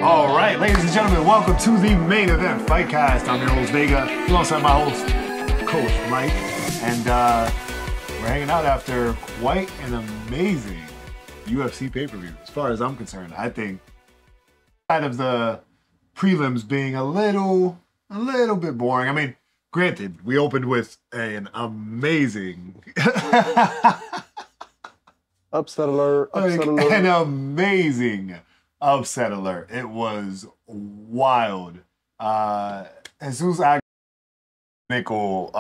All right, ladies and gentlemen, welcome to the main event Fightcast. I'm your host Vega, alongside my host, Coach Mike, and we're hanging out after quite an amazing UFC pay-per-view. As far as I'm concerned, I think, outside of the prelims being a little bit boring. I mean, granted, we opened with an amazing upset alert. An amazing upset alert. It was wild. Jesus Nickel.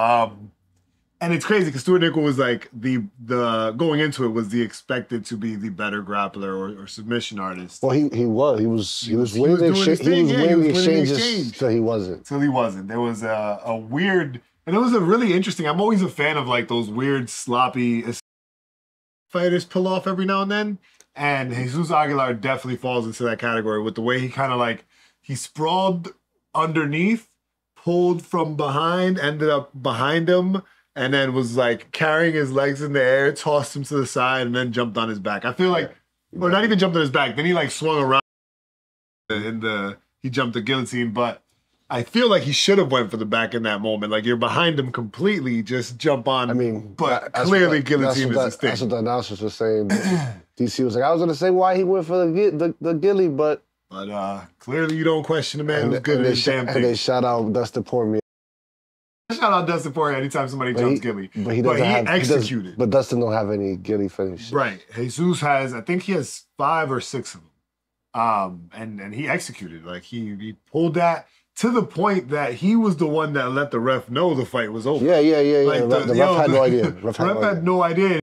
And it's crazy because Stuart Nickel was like the going into it was the expected to be the better grappler or submission artist. Well, he was winning the exchanges till he wasn't. There was a weird, and it was a really interesting. I'm always a fan of like those weird sloppy fighters pull off every now and then. And Jesus Aguilar definitely falls into that category with the way he kind of like, he sprawled underneath, pulled from behind, ended up behind him, and then was like carrying his legs in the air, tossed him to the side, and then jumped on his back. I feel like, or not even jumped on his back, then he like swung around he jumped the guillotine, but I feel like he should have went for the back in that moment. Like, you're behind him completely, just jump on. I mean, but clearly guillotine is his thing. That's what the announcers were saying. DC was like, I was going to say why he went for the ghillie, but clearly you don't question the man who's good at his damn thing. And they shout out Dustin Poirier. Shout out Dustin Poirier anytime somebody jumps ghillie. But he executed. But Dustin don't have any ghillie finishes. Right. Jesus has, I think he has 5 or 6 of them. And he executed. Like, he pulled that to the point that he was the one that let the ref know the fight was over. Yeah. Like the ref had no idea. Ref had no idea.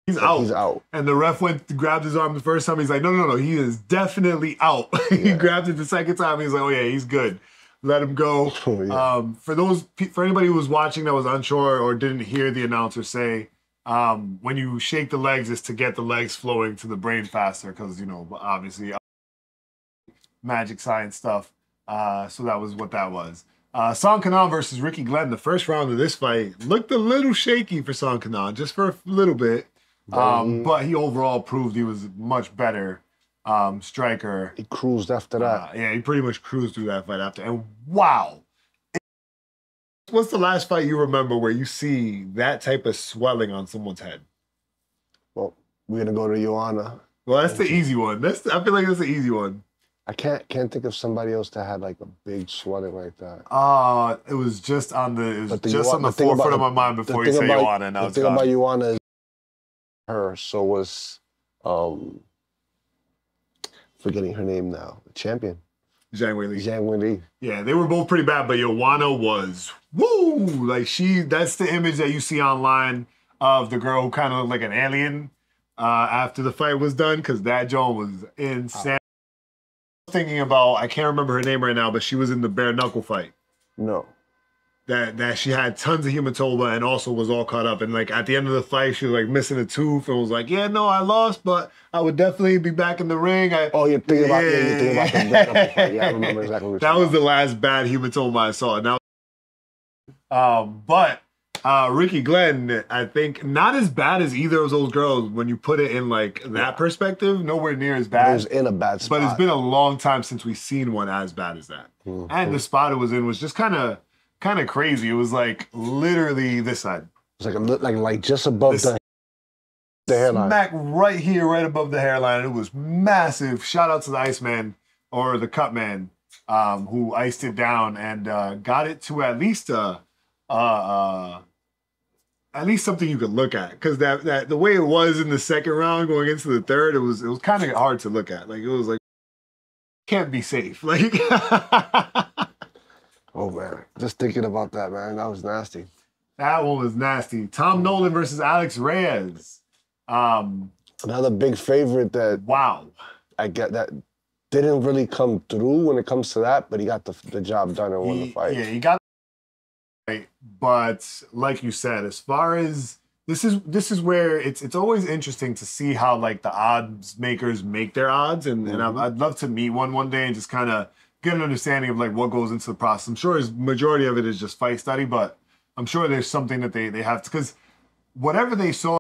He's out. He's out. And the ref grabbed his arm the first time. He's like, no, he is definitely out. He grabbed it the second time. He's like, oh yeah, he's good. Let him go. Oh, yeah. For anybody who was watching that was unsure or didn't hear the announcer say, when you shake the legs, it's to get the legs flowing to the brain faster because, you know, obviously magic science stuff. So that was what that was. Song Kenan versus Ricky Glenn. The first round of this fight looked a little shaky for Song Kenan, just for a little bit. But he overall proved he was much better striker. He cruised after that. Yeah, he pretty much cruised through that fight after. And wow. What's the last fight you remember where you see that type of swelling on someone's head? Well, we're going to go to Joanna. Well, that's the easy one. I feel like that's the easy one. I can't think of somebody else that had like a big swelling like that. It was just on the forefront of my mind before you say Joanna. And the thing about Joanna is her, so was forgetting her name now. The champion. Zhang Weili. Li. Yeah, they were both pretty bad, but Joanna was woo! Like that's the image that you see online of the girl who kind of looked like an alien after the fight was done, because that Joan was insane. Thinking about, I can't remember her name right now, but she was in the bare knuckle fight. No. That she had tons of hematoma and also was all caught up. And like at the end of the fight, she was like missing a tooth and was like, yeah, no, I lost, but I would definitely be back in the ring. You're thinking about the bare knuckle fight. Yeah, I remember exactly what that was the last bad hematoma I saw. Now, but Ricky Glenn, I think, not as bad as either of those girls when you put it in like that perspective. Nowhere near as bad. It was in a bad spot. But it's been a long time since we've seen one as bad as that. Mm-hmm. And the spot it was in was just kind of crazy. It was like literally this side. It was like just above the hairline. Smack right here, right above the hairline. It was massive. Shout out to the Iceman or the Cutman who iced it down and got it to at least something you could look at, because that the way it was in the second round going into the third, it was kind of hard to look at. Like, it was like, can't be safe. Like, oh man, just thinking about that, man, that was nasty. That one was nasty. Tom Nolan versus Alex Reyes. Another big favorite that I get that didn't really come through when it comes to that, but he got the job done and won the fight. Yeah, he got. But like you said, as far as this is where it's always interesting to see how like the odds makers make their odds, and I'd love to meet one day and just kind of get an understanding of like what goes into the process. I'm sure majority of it is just fight study, but I'm sure there's something that they have to, because whatever they saw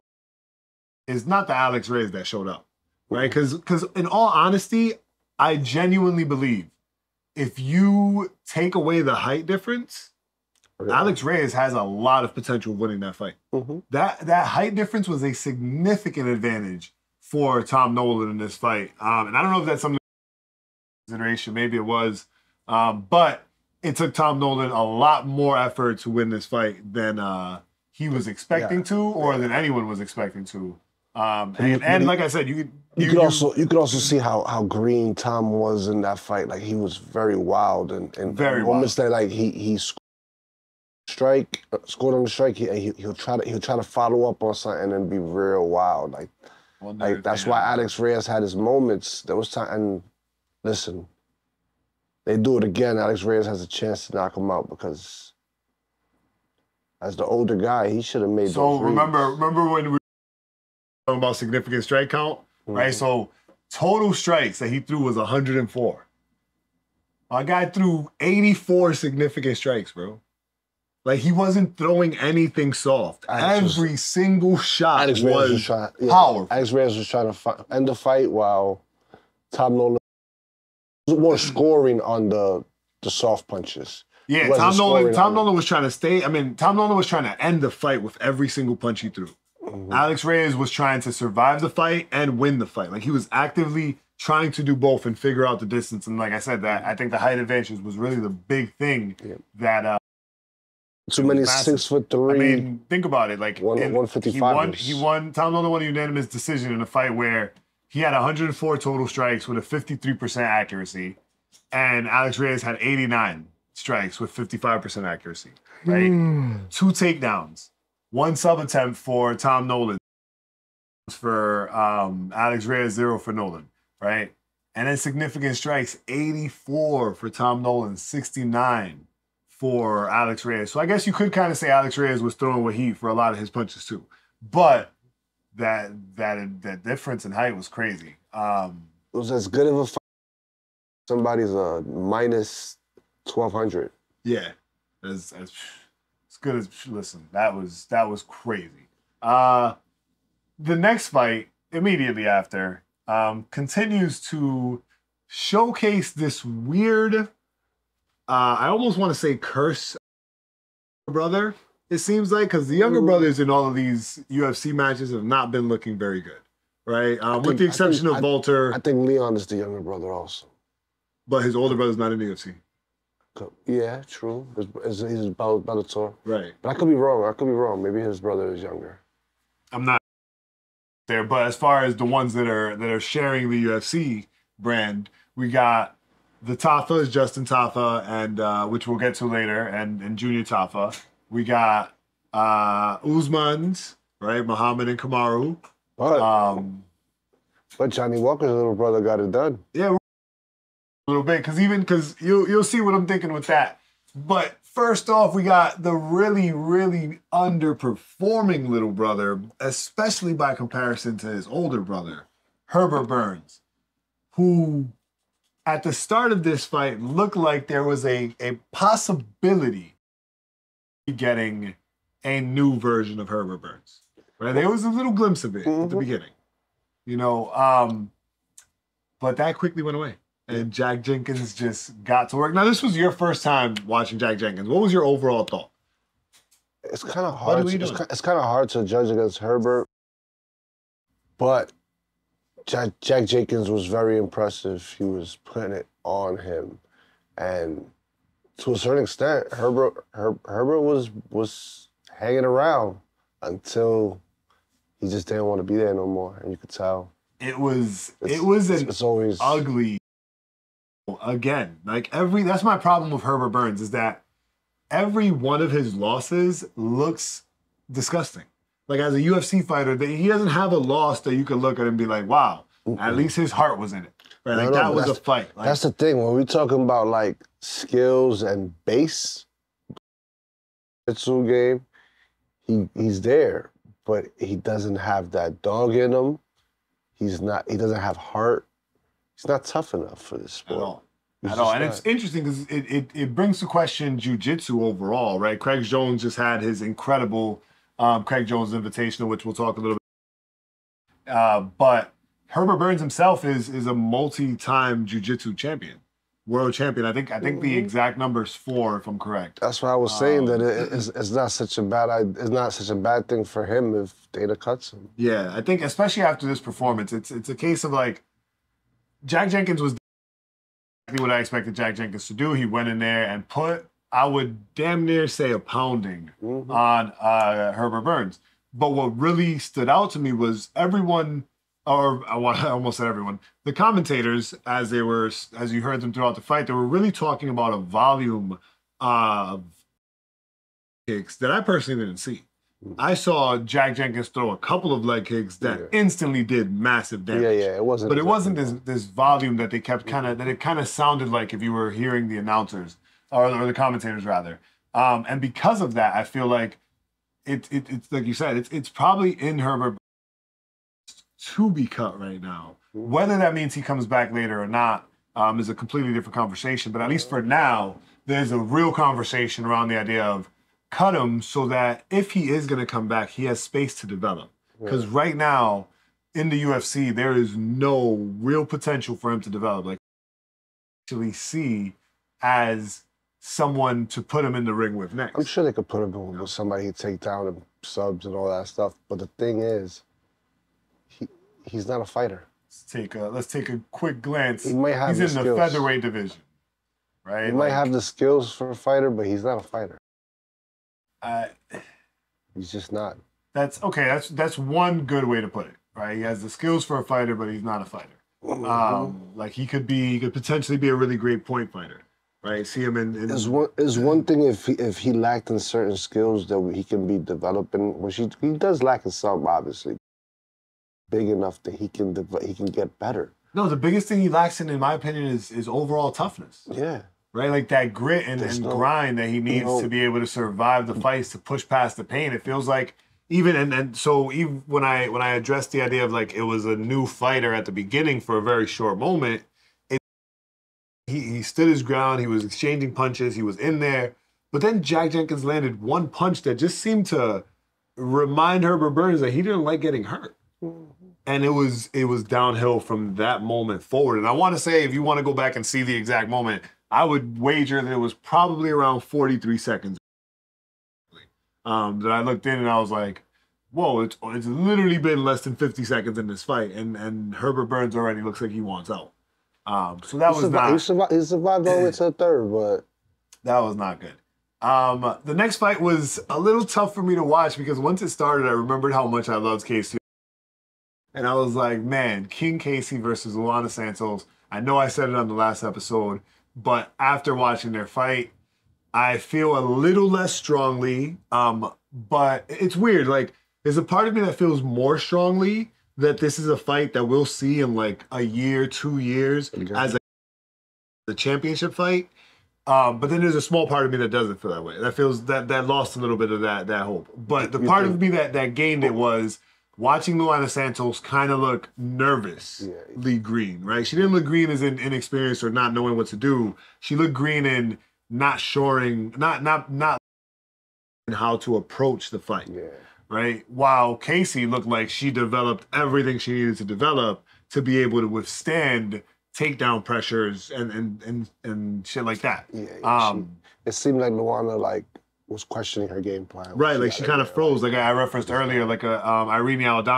is not the Alex Reyes that showed up, right? Because in all honesty, I genuinely believe if you take away the height difference, Alex Reyes has a lot of potential of winning that fight. That height difference was a significant advantage for Tom Nolan in this fight. And I don't know if that's something consideration, maybe it was. But it took Tom Nolan a lot more effort to win this fight than he was expecting to, or than anyone was expecting to. And like I said, you could also see how green Tom was in that fight. Like he was very wild and very moments wild. that like he scored on the strike. He'll try to follow up on something and be real wild. Like that's why Alex Reyes had his moments. There was time. And listen, they do it again. Alex Reyes has a chance to knock him out because as the older guy, he should have made. So remember when we were talking about significant strike count, right? So total strikes that he threw was 104. Our guy threw 84 significant strikes, bro. Like he wasn't throwing anything soft. Every single shot was powerful. Alex Reyes was trying to end the fight while Tom Nolan was more scoring on the soft punches. Yeah, Tom Nolan was trying to stay. I mean, Tom Nolan was trying to end the fight with every single punch he threw. Alex Reyes was trying to survive the fight and win the fight. Like he was actively trying to do both and figure out the distance. And like I said, that I think the height advantage was really the big thing that. Too many 6'3". I mean, think about it. Like 155. He won. Tom Nolan won a unanimous decision in a fight where he had 104 total strikes with a 53% accuracy, and Alex Reyes had 89 strikes with 55% accuracy. Right, 2 takedowns, 1 sub attempt for Tom Nolan, for Alex Reyes, 0 for Nolan. Right, and then significant strikes, 84 for Tom Nolan, 69 for Alex Reyes. So I guess you could kind of say Alex Reyes was throwing with heat for a lot of his punches too. But that difference in height was crazy. It was as good of a fight. Somebody's minus 1,200. Yeah, as good as listen. That was crazy. The next fight immediately after continues to showcase this weird. I almost want to say curse brother, it seems like, because the younger brothers in all of these UFC matches have not been looking very good, right? With the exception of Volter. I think Leon is the younger brother also. But his older brother's not in the UFC. Yeah, true. He's Bellator. Right. But I could be wrong. Maybe his brother is younger. I'm not there, but as far as the ones that are sharing the UFC brand, we got the Tafa is Justin Tafa, and which we'll get to later, and Junior Tafa. We got Usman's, right? Muhammad and Kamaru. But Johnny Walker's little brother got it done. Yeah, a little bit, because you'll see what I'm thinking with that. But first off, we got the really, really underperforming little brother, especially by comparison to his older brother, Herbert Burns, who at the start of this fight looked like there was a possibility of getting a new version of Herbert Burns. Right? There was a little glimpse of it at the beginning. You know, but that quickly went away. And Jack Jenkins just got to work. Now, this was your first time watching Jack Jenkins. What was your overall thought? It's kind of hard. It's kind of hard to judge against Herbert, but Jack Jenkins was very impressive. He was putting it on him, and to a certain extent, Herbert was hanging around until he just didn't want to be there no more, and you could tell. It's always ugly. Again, like that's my problem with Herbert Burns, is that every one of his losses looks disgusting. Like as a UFC fighter, he doesn't have a loss that you can look at and be like, wow, at least his heart was in it. Right? Like that was a fight. Like, that's the thing. When we're talking about like skills and base game, he's there, but he doesn't have that dog in him. He doesn't have heart. He's not tough enough for this sport. At all. And it's interesting because it brings to question jiu-jitsu overall, right? Craig Jones just had his incredible Craig Jones Invitational, which we'll talk a little bit. But Herbert Burns himself is a multi-time jiu-jitsu champion, world champion. I think the exact number is 4, if I'm correct. That's why I was saying that it's not such a bad thing for him if Dana cuts him. Yeah, I think especially after this performance, it's a case of like Jack Jenkins was exactly what I expected Jack Jenkins to do. He went in there and put, I would damn near say, a pounding on Herbert Burns. But what really stood out to me was everyone, or I almost said everyone, the commentators, as you heard them throughout the fight, they were really talking about a volume of kicks that I personally didn't see. I saw Jack Jenkins throw a couple of leg kicks that instantly did massive damage. Yeah, it wasn't. But it wasn't this volume that they kept it kind of sounded like if you were hearing the announcers or the commentators rather. And because of that, I feel like it's like you said, it's probably in Herbert to be cut right now. Whether that means he comes back later or not is a completely different conversation. But at least for now, there's a real conversation around the idea of cut him so that if he is going to come back, he has space to develop. Because right now, in the UFC, there is no real potential for him to develop. Like, actually see as someone to put him in the ring with next. I'm sure they could put him with somebody he'd take down and subs and all that stuff. But the thing is, he's not a fighter. Let's take a quick glance. He might have he's in the featherweight division, right? He might have the skills for a fighter, but he's not a fighter. He's just not. That's okay. That's one good way to put it, right? He has the skills for a fighter, but he's not a fighter. Like he could potentially be a really great point fighter, right? See him in. Is one thing if he lacked in certain skills that he can be developing, which he does lack in some, obviously. Big enough that he can get better. No, the biggest thing he lacks in my opinion, is overall toughness. Yeah. Right, like that grit and grind that he needs to be able to survive the fights, to push past the pain. It feels like so when I addressed the idea of like it was a new fighter at the beginning for a very short moment, he stood his ground. He was exchanging punches. He was in there, but then Jack Jenkins landed one punch that just seemed to remind Herbert Burns that he didn't like getting hurt. And it was downhill from that moment forward. And I want to say, if you want to go back and see the exact moment, I would wager that it was probably around 43 seconds that I looked in and I was like, whoa, it's literally been less than 50 seconds in this fight. And Herbert Burns already looks like he wants out. So that was not... He survived all the way to the third, but... That was not good. The next fight was a little tough for me to watch because once it started, I remembered how much I loved Casey. And I was like, man, King Casey versus Luana Santos. I know I said it on the last episode, but after watching their fight, I feel a little less strongly. But it's weird. Like, there's a part of me that feels more strongly that this is a fight that we'll see in like a year, 2 years as the championship fight. But then there's a small part of me that doesn't feel that way. That feels that lost a little bit of that hope. But the part of me that gained it was watching Luana Santos kind of look nervously green, right? She didn't look green as in inexperienced or not knowing what to do. She looked green in not how to approach the fight, right? While Casey looked like she developed everything she needed to develop to be able to withstand takedown pressures and shit like that. It seemed like Luana was questioning her game plan. Right, like she kind of froze. Like I referenced earlier, like Irene Aldana.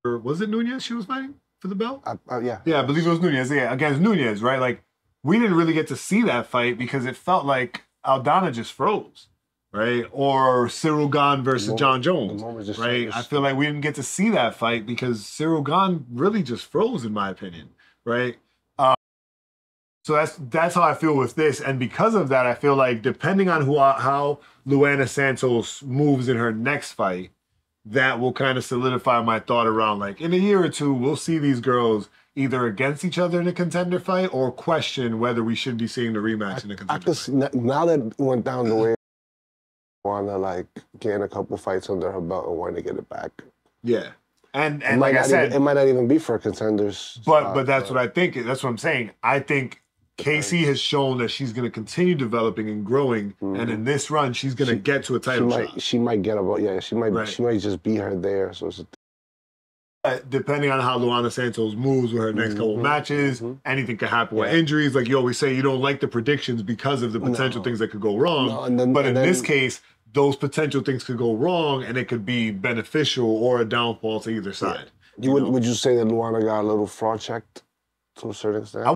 Was it Nunes she was fighting for the belt? Yeah, I believe it was Nunes. Yeah, against Nunes, right? Like we didn't really get to see that fight because it felt like Aldana just froze, right? Or Cyril Gane versus John Jones, right? I feel like we didn't get to see that fight because Cyril Gane really just froze, in my opinion, right? So that's how I feel with this, and because of that, I feel like depending on how Luana Santos moves in her next fight, that will kind of solidify my thought around like in a year or two, we'll see these girls either against each other in a contender fight or question whether we should be seeing the rematch in a contender fight. Now that it went down the way, Luana like getting a couple fights under her belt and wanting to get it back. Yeah. And like I said, it might not even be for contenders. But that's what I think. That's what I'm saying. I think Casey has shown that she's going to continue developing and growing, and in this run, she's going to get to a title shot. She might get a She might just be her there. So it's But depending on how Luana Santos moves with her next couple matches, anything could happen with injuries. Like you always say, you don't like the predictions because of the potential things that could go wrong. But in this case, those potential things could go wrong, and it could be beneficial or a downfall to either side. Would you say that Luana got a little fraud checked to a certain extent?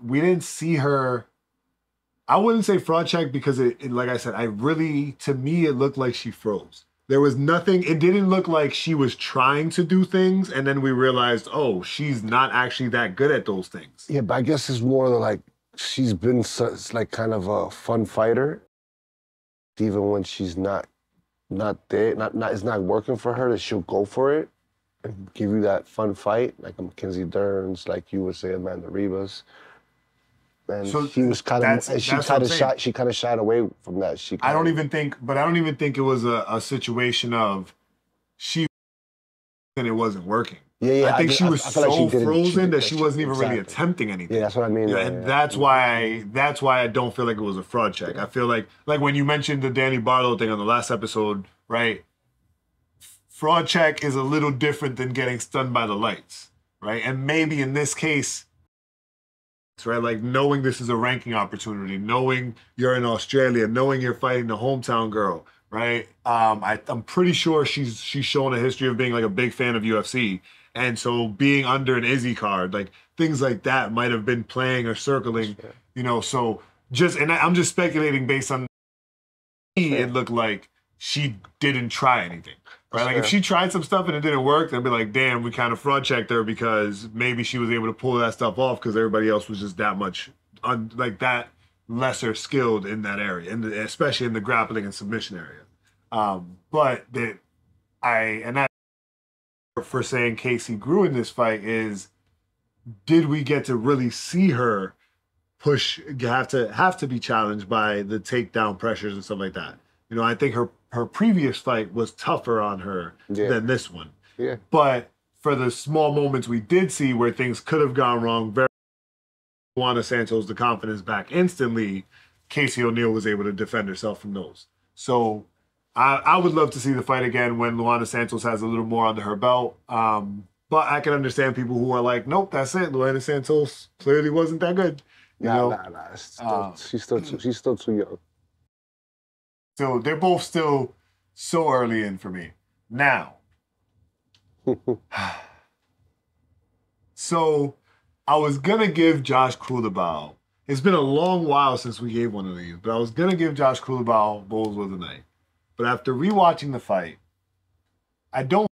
We didn't see her. I wouldn't say fraud check because it like I said, to me, it looked like she froze. There was nothing, it didn't look like she was trying to do things, and then we realized, oh, she's not actually that good at those things. Yeah, but I guess it's more like she's been like kind of a fun fighter, even when she's not there, it's not working for her, that she'll go for it and give you that fun fight, like a Mackenzie Dern, like you would say, Amanda Ribas. And so she was kind of, she kind of shied away from that. I don't even think it was a situation of she and it wasn't working. Yeah. I think she was so frozen that she wasn't even really attempting anything. Yeah, that's what I mean. Yeah, and that's why I don't feel like it was a fraud check. I feel like when you mentioned the Danny Barlow thing on the last episode, right? Fraud check is a little different than getting stunned by the lights, right? And maybe in this case, right, like knowing this is a ranking opportunity, knowing you're in Australia, knowing you're fighting the hometown girl, right? I'm pretty sure she's shown a history of being like a big fan of UFC, and so being under an Izzy card, like things like that might have been playing or circling, you know. So I'm just speculating based on it looked like she didn't try anything. Right? Like if she tried some stuff and it didn't work, they'd be like, damn, we kind of fraud checked her because maybe she was able to pull that stuff off because everybody else was just that much, like that lesser skilled in that area, and especially in the grappling and submission area. But that for saying Casey grew in this fight is, did we get to really see her have to be challenged by the takedown pressures and stuff like that? You know, I think her previous fight was tougher on her than this one. Yeah. But for the small moments we did see where things could have gone wrong, Luana Santos the confidence back instantly, Casey O'Neill was able to defend herself from those. So I would love to see the fight again when Luana Santos has a little more under her belt. But I can understand people who are like, nope, that's it. Luana Santos clearly wasn't that good. Nah. She's still too young. So they're both still so early in for me. Now, so I was going to give Josh Culibao. It's been a long while since we gave one of these, but I was going to give Josh Culibao Bowls of the Night. But after rewatching the fight, I don't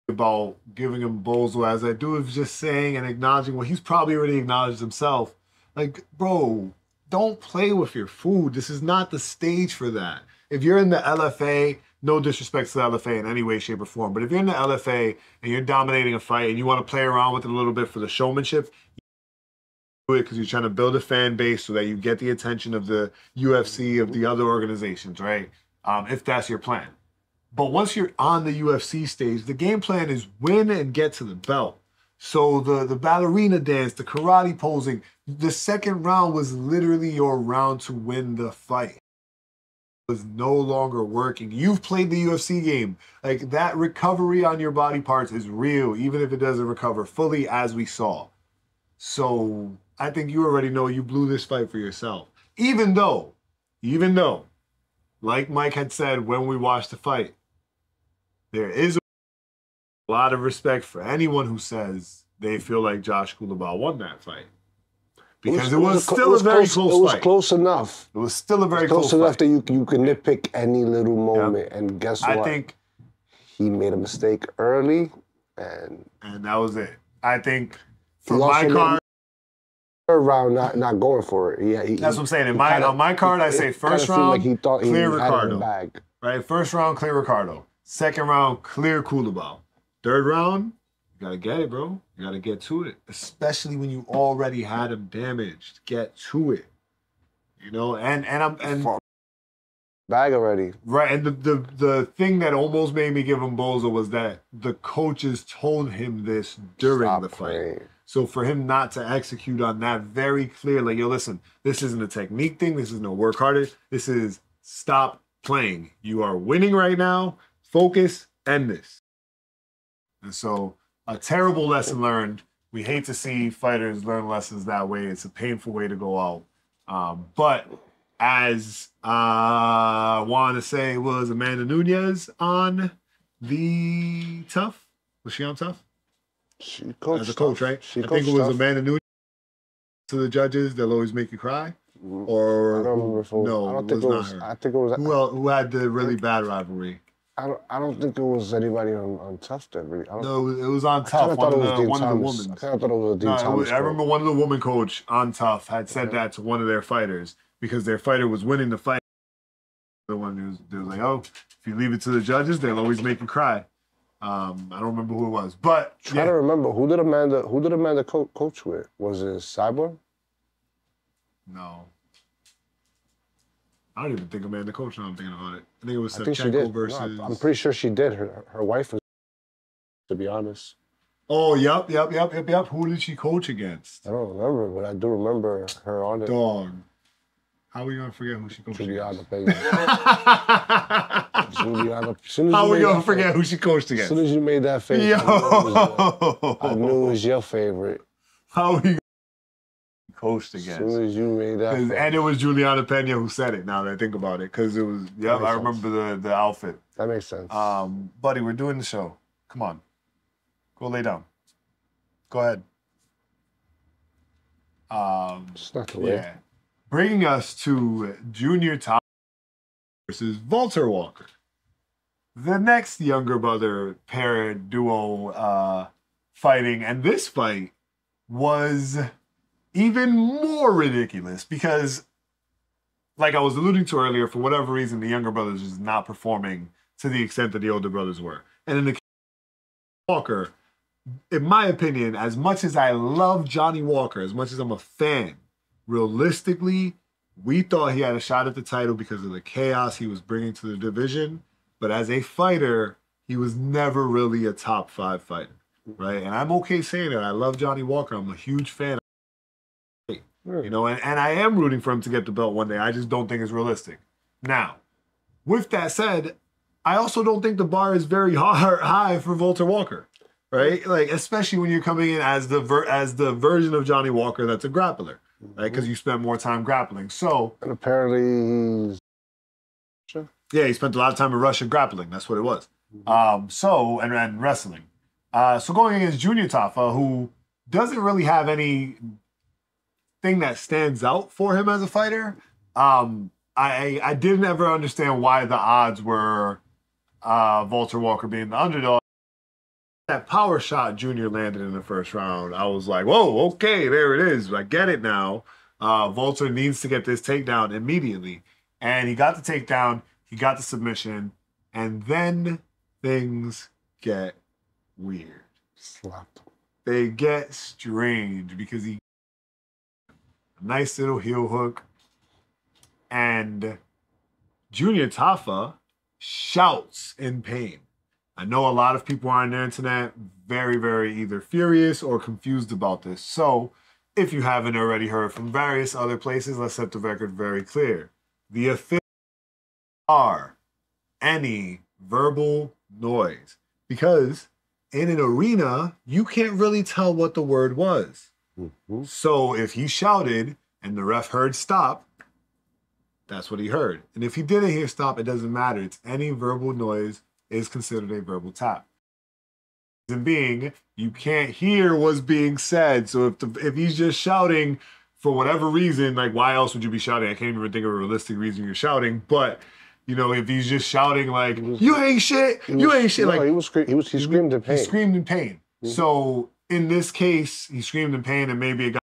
about giving him Bozo as I do of just saying and acknowledging what he's probably already acknowledged himself. Like, bro, don't play with your food. This is not the stage for that. If you're in the LFA, no disrespect to the LFA in any way, shape, or form, but if you're in the LFA and you're dominating a fight and you want to play around with it a little bit for the showmanship, do it because you're trying to build a fan base so that you get the attention of the UFC, of the other organizations, right? If that's your plan. But once you're on the UFC stage, the game plan is win and get to the belt. So the ballerina dance, the karate posing, the second round was literally your round to win the fight. It was no longer working. You've played the UFC game. Like, that recovery on your body parts is real, even if it doesn't recover fully, as we saw. So I think you already know you blew this fight for yourself. Even though, like Mike had said when we watched the fight, there is a lot of respect for anyone who says they feel like Josh Culibao won that fight. Because it was still a very close fight. It was close enough. It was still a very close fight. enough that you can nitpick any little moment. Yeah. And guess what? I think he made a mistake early, and that was it. I think for my card, third round not going for it. Yeah, that's what I'm saying. On my card, I say first round, like he thought clear Ricardo. Bag. Right, first round, clear Ricardo. Second round, clear Culibao. Third round, you gotta get it, bro. You gotta get to it, especially when you already had him damaged. Get to it, you know. And bag already. Right, and the thing that almost made me give him Bozo was that the coaches told him this during the fight. So for him not to execute on that very clearly, like, yo, listen, this isn't a technique thing. This is no work harder. This is stop playing. You are winning right now. Focus, end this. And so a terrible lesson learned. We hate to see fighters learn lessons that way. It's a painful way to go out. But as I want to say, was Amanda Nunes on the Tough? Was she on Tough? She coached as a coach, right? I think it was Amanda Nunes to the judges. They'll always make you cry. Or I don't remember if it was, no, I don't think it was not her. I think it was who had the really bad rivalry. I don't think it was anybody on Tough that really. No, it was on Tough. One of the women. I kind of thought it was a Dean Thomas. I remember one of the woman coach on Tough had said that to one of their fighters because their fighter was winning the fight. The one who was like, "Oh, if you leave it to the judges, they'll always make you cry." I don't remember who it was, but I don't remember who did Amanda coach with? Was it Cyborg? No. I don't even think Amanda coached. Now I'm thinking about it. I think it was Shevchenko versus. No, I'm pretty sure she did. Her wife was, to be honest. Oh, yep. Who did she coach against? I don't remember, but I do remember her on it. Dog. How are we gonna forget who she coached Juliana against? Pena. Juliana. How are we gonna forget who she coached against? As soon as you made that face, Yo. I knew it was your favorite. How are we coached against? As soon as you made that face. And it was Juliana Pena who said it, now that I think about it. Because it was, I remember the outfit. That makes sense. Buddy, we're doing the show. Come on. Go lay down. Go ahead. It's not the way. Yeah. Bringing us to Junior Top versus Walter Walker. The next younger brother pair duo fighting. And this fight was even more ridiculous because, like I was alluding to earlier, for whatever reason, the younger brothers is not performing to the extent that the older brothers were. And in the case of Walker, in my opinion, as much as I love Johnny Walker, as much as I'm a fan, realistically, we thought he had a shot at the title because of the chaos he was bringing to the division. But as a fighter, he was never really a top 5 fighter, right? And I'm okay saying that. I love Johnny Walker. I'm a huge fan. You know, and I am rooting for him to get the belt one day. I just don't think it's realistic. Now, with that said, I also don't think the bar is very high for Walter Walker, right? Like, especially when you're coming in as the version of Johnny Walker that's a grappler, right? Because you spent more time grappling. So, and apparently, yeah, he spent a lot of time in Russia grappling. That's what it was. And wrestling. So going against Junior Tafa, who doesn't really have any thing that stands out for him as a fighter. I didn't ever understand why the odds were Walter Walker being the underdog. That power shot Junior landed in the first round, I was like, whoa, okay, there it is. I get it now. Walter needs to get this takedown immediately. And he got the takedown, he got the submission, and then things get weird. Slapped. They get strange because he a nice little heel hook, and Junior Tafa shouts in pain. I know a lot of people on the internet very, very either furious or confused about this. So if you haven't already heard from various other places, let's set the record very clear. The official are any verbal noise, because in an arena, you can't really tell what the word was. Mm-hmm. So if he shouted and the ref heard stop, that's what he heard. And if he didn't hear stop, it doesn't matter. It's any verbal noise is considered a verbal tap. And being, you can't hear what's being said. So if he's just shouting for whatever reason, like why else would you be shouting? I can't even think of a realistic reason you're shouting. But you know, if he's just shouting like you ain't shit, you ain't shit, like he screamed in pain. He screamed in pain. Mm-hmm. So in this case, he screamed in pain, and maybe it got.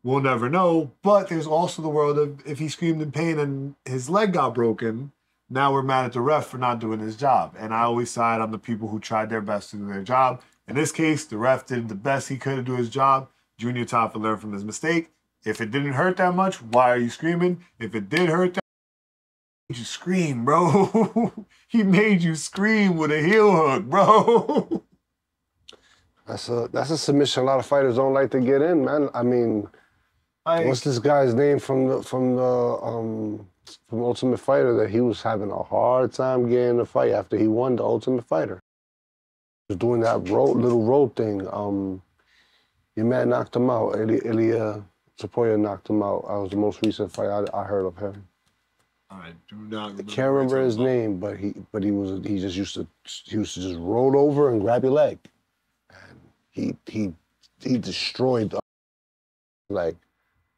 We'll never know. But there's also the world of if he screamed in pain and his leg got broken. Now we're mad at the ref for not doing his job. And I always side on the people who tried their best to do their job. In this case, the ref did the best he could to do his job. Junior Tafa learned from his mistake. If it didn't hurt that much, why are you screaming? If it did hurt that much, you scream, bro. He made you scream with a heel hook, bro. That's a submission a lot of fighters don't like to get in, man. I mean, what's this guy's name from Ultimate Fighter that he was having a hard time getting the fight after he won the Ultimate Fighter? was doing that little road thing. Your man knocked him out. Ilia Topuria knocked him out. That was the most recent fight I heard of him. I do not remember. I can't remember his name, but he used to just roll over and grab your leg. And he destroyed the, like,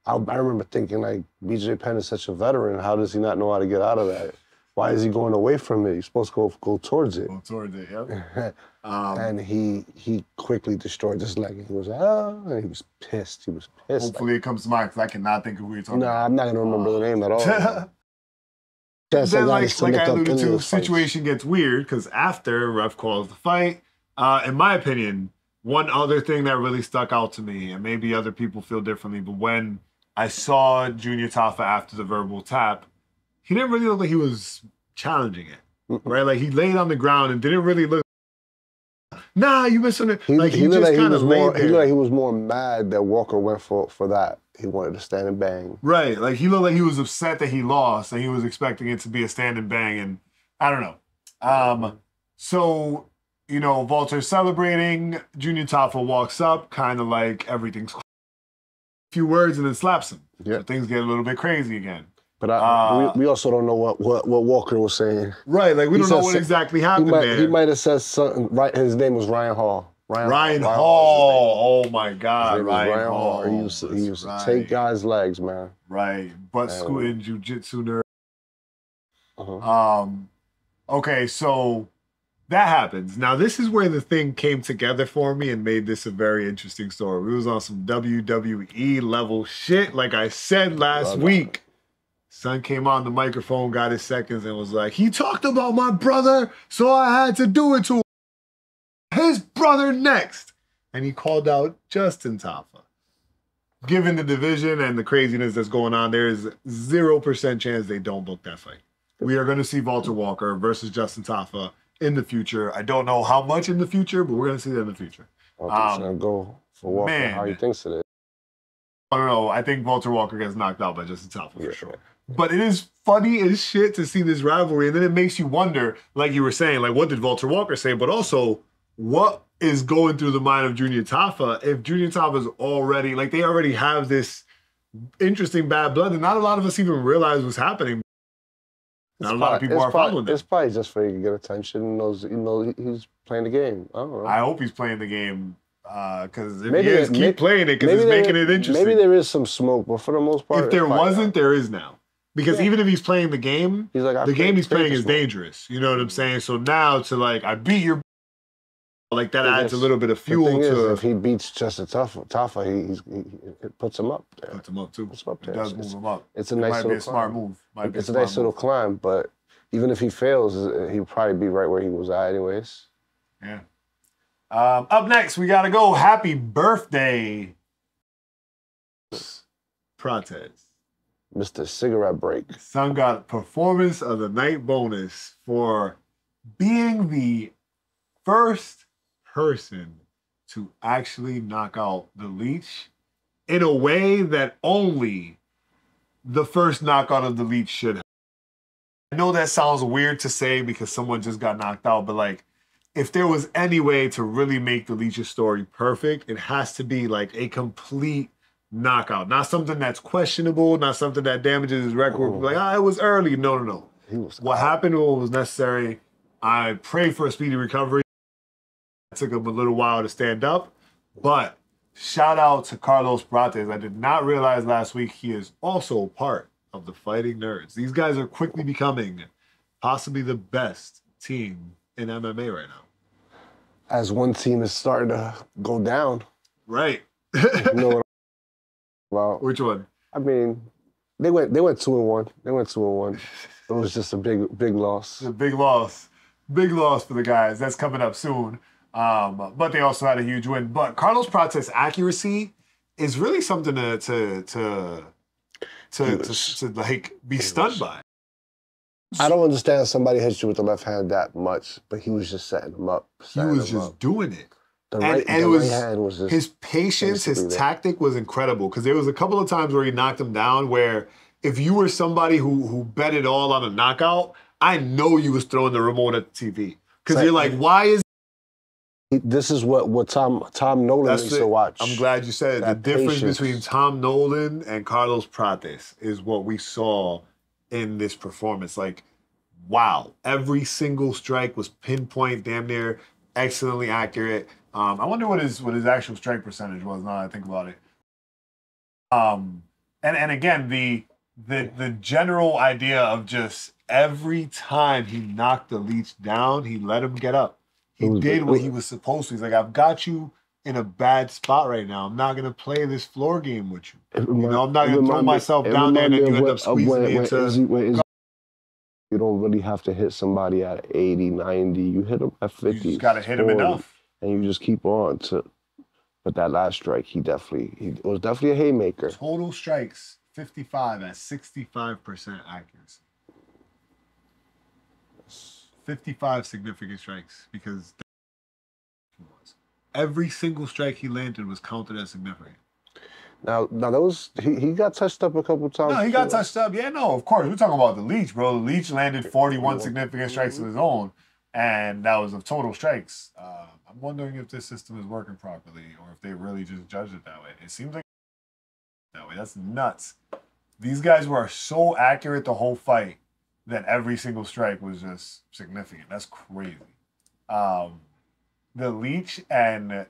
I remember thinking, like, BJ Penn is such a veteran. How does he not know how to get out of that? Why is he going away from it? He's supposed to go towards it. Go towards it, yep. And he quickly destroyed his leg. He was and he was pissed. He was pissed. Hopefully it comes to mind, because I cannot think of who you're talking about. Nah, I'm not going to remember the name at all. Then, like I alluded to, the situation gets weird, because after ref calls the fight, in my opinion, one other thing that really stuck out to me, and maybe other people feel differently, but when I saw Junior Tafa after the verbal tap, he didn't really look like he was challenging it, right? Like, he laid on the ground and didn't really look, nah, you misunderstood. Like, he just kind of laid there. He looked like he was more mad that Walker went for that. He wanted to stand and bang. Right, like, he looked like he was upset that he lost, and he was expecting it to be a stand and bang, and I don't know. So, you know, Walter's celebrating, Junior Tafa walks up, kind of like everything's cool. A few words and then slaps him. Yeah. So things get a little bit crazy again. But we also don't know what Walker was saying. Right, like, we don't know what exactly happened there. He might have said something, right? His name was Ryan Hall. Ryan Hall. Oh my God, Ryan Hall. He used to take guys' legs, man. Right, butt scooting jiu-jitsu nerd. Okay, so that happens. Now, this is where the thing came together for me and made this a very interesting story. We was on some WWE level shit, like I said last week. Son came on the microphone, got his seconds, and was like, he talked about my brother, so I had to do it to him. His brother next. And he called out Justin Tafa. Given the division and the craziness that's going on, there is 0% chance they don't book that fight. We are going to see Walter Walker versus Justin Tafa in the future. I don't know how much in the future, but we're going to see that in the future. I think he's going to go for Walker, how he thinks it is. I don't know. I think Walter Walker gets knocked out by Justin Tafa for sure. But it is funny as shit to see this rivalry, and then it makes you wonder, like you were saying, like, what did Walter Walker say? But also, what is going through the mind of Junior Tafa if Junior Tafa is already, like, they already have this interesting bad blood that not a lot of us even realize was happening. Not a lot of people are following that. It's probably just for you to get attention. He knows he's playing the game. I don't know. I hope he's playing the game. Because if he is, keep playing it, because it's making it interesting. Maybe there is some smoke, but for the most part, if there wasn't, there is now. Because even if he's playing the game, the game he's playing is dangerous. You know what I'm saying? So now to, like, I beat your, like, that adds a little bit of fuel to. If he beats Justin Tafa, he puts him up there. Puts him up too. Puts him up there. It does move him up. It's a nice little climb. Might be a smart move. It's a nice little climb, but even if he fails, he'll probably be right where he was at anyways. Yeah. Up next, we gotta go. Happy birthday, Prates. Mr. Cigarette Break. Son got Performance of the Night bonus for being the first person to actually knock out the Leech in a way that only the first knockout of the Leech should have. I know that sounds weird to say because someone just got knocked out, but, like, if there was any way to really make the Leech's story perfect, it has to be, like, a complete knockout. Not something that's questionable, not something that damages his record. Like, it was early. No. What happened was necessary. I pray for a speedy recovery. It took him a little while to stand up. But shout out to Carlos Prates. I did not realize last week he is also part of the Fighting Nerds. These guys are quickly becoming possibly the best team in MMA right now. As one team is starting to go down. Right. You know what I'm about. Which one? I mean, they went 2-1. They went 2-1. It was just a big loss. It's a big loss. Big loss for the guys. That's coming up soon. But they also had a huge win. But Carlos Prates' accuracy is really something to like be stunned by. I don't understand somebody hits you with the left hand that much, but he was just setting them up. He was just doing it. The right hand was just, his patience, his tactic was incredible, because there was a couple of times where he knocked him down where if you were somebody who bet it all on a knockout, I know you was throwing the remote at the TV. Because you're like, why is This is what Tom Nolan needs to watch. I'm glad you said it. The difference between Tom Nolan and Carlos Prates is what we saw in this performance. Like, wow, every single strike was pinpoint, damn near excellently accurate. I wonder what his actual strike percentage was. Now that I think about it. And again, the general idea of just every time he knocked the Leech down, he let him get up. He did what he was supposed to. He's like, I've got you in a bad spot right now. I'm not gonna play this floor game with you. I'm not gonna throw myself down there and then you end up squeezing me into. You don't really have to hit somebody at 80, 90. You hit them at 50. You just gotta hit them enough. And you just keep on to. But that last strike, it was definitely a haymaker. Total strikes, 55 at 65% accuracy. 55 significant strikes because every single strike he landed was counted as significant. Now that was he got touched up a couple times. No, he got touched up. Yeah, no, of course. We're talking about the Leech, bro. The Leech landed 41 significant strikes of his own, and that was of total strikes. I'm wondering if this system is working properly or if they really just judged it that way. It seems like that way. That's nuts. These guys were so accurate the whole fight that every single strike was just significant. That's crazy. The Leech and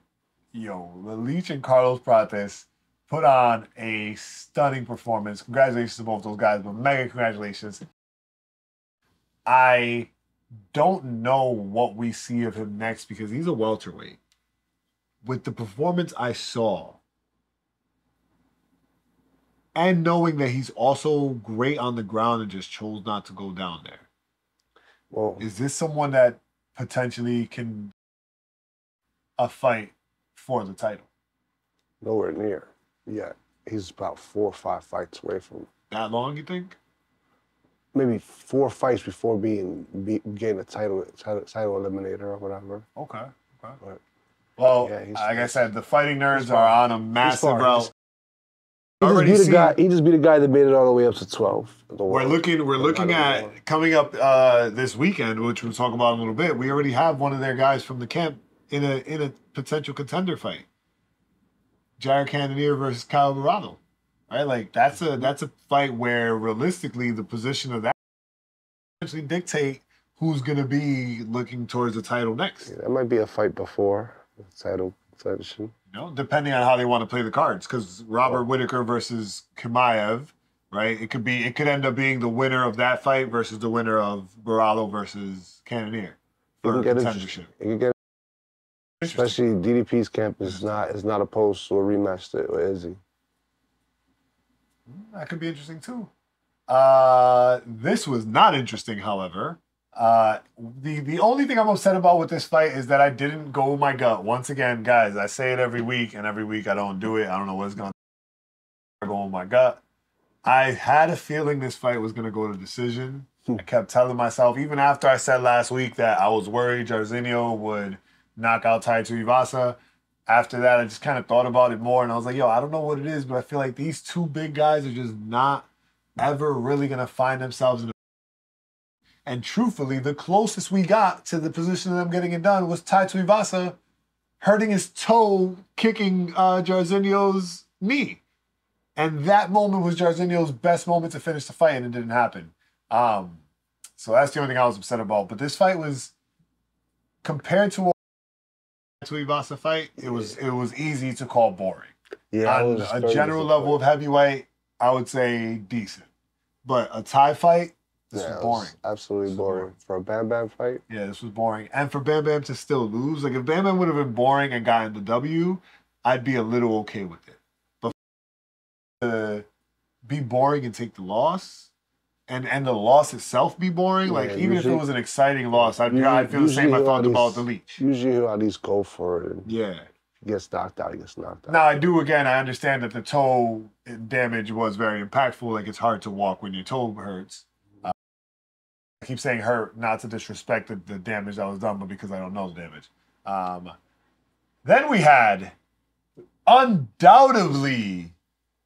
Carlos Prates put on a stunning performance. Congratulations to both those guys, but mega congratulations. I don't know what we see of him next because he's a welterweight. With the performance I saw, and knowing that he's also great on the ground and just chose not to go down there. Well, is this someone that potentially can a fight for the title? Nowhere near. Yeah, he's about 4 or 5 fights away from. That long, you think? Maybe 4 fights before getting a title eliminator or whatever. Okay. But, well, yeah, like I said, the fighting nerds are on a massive route. He just beat a guy that made it all the way up to 12. We're looking at coming up this weekend, which we'll talk about in a little bit. We already have one of their guys from the camp in a potential contender fight. Jared Cannonier versus Kyle Dorado. Right? Like that's a fight where realistically the position of that essentially dictate who's gonna be looking towards the title next. Yeah, that might be a fight before the title position. Depending on how they want to play the cards, because Robert Whittaker versus Chimaev, right? It could end up being the winner of that fight versus the winner of Baralo versus Cannonier for contendership. It could get especially DDP's camp is not opposed to a rematch with Izzy. That could be interesting too. This was not interesting, however. The only thing I'm upset about with this fight is that I didn't go with my gut. Once again, guys, I say it every week, and every week I don't do it. I don't know what's going to go with my gut. I had a feeling this fight was going to go to decision. I kept telling myself, even after I said last week that I was worried Jairzinho would knock out Tai Tuivasa. After that, I just kind of thought about it more, and I was like, yo, I don't know what it is, but I feel like these two big guys are just not ever really going to find themselves in a. And truthfully, the closest we got to the position of them getting it done was Tai Tuivasa hurting his toe, kicking Jairzinho's knee. And that moment was Jairzinho's best moment to finish the fight, and it didn't happen. So that's the only thing I was upset about. But this fight was, compared to a Tuivasa fight, it was easy to call boring. Yeah, on a general level of heavyweight, I would say decent. But a Thai fight, this was boring. Absolutely boring. For a Bam Bam fight? Yeah, this was boring. And for Bam Bam to still lose, like if Bam Bam would have been boring and gotten the W, I'd be a little okay with it. But to be boring and take the loss, and the loss itself be boring, like even if it was an exciting loss, I'd feel the same I thought about the Leech. Usually he'll at least go for it. Yeah. If he gets knocked out, he gets knocked out. Now, I understand that the toe damage was very impactful. Like, it's hard to walk when your toe hurts. I keep saying hurt, not to disrespect the damage that was done, but because I don't know the damage. Then we had, undoubtedly,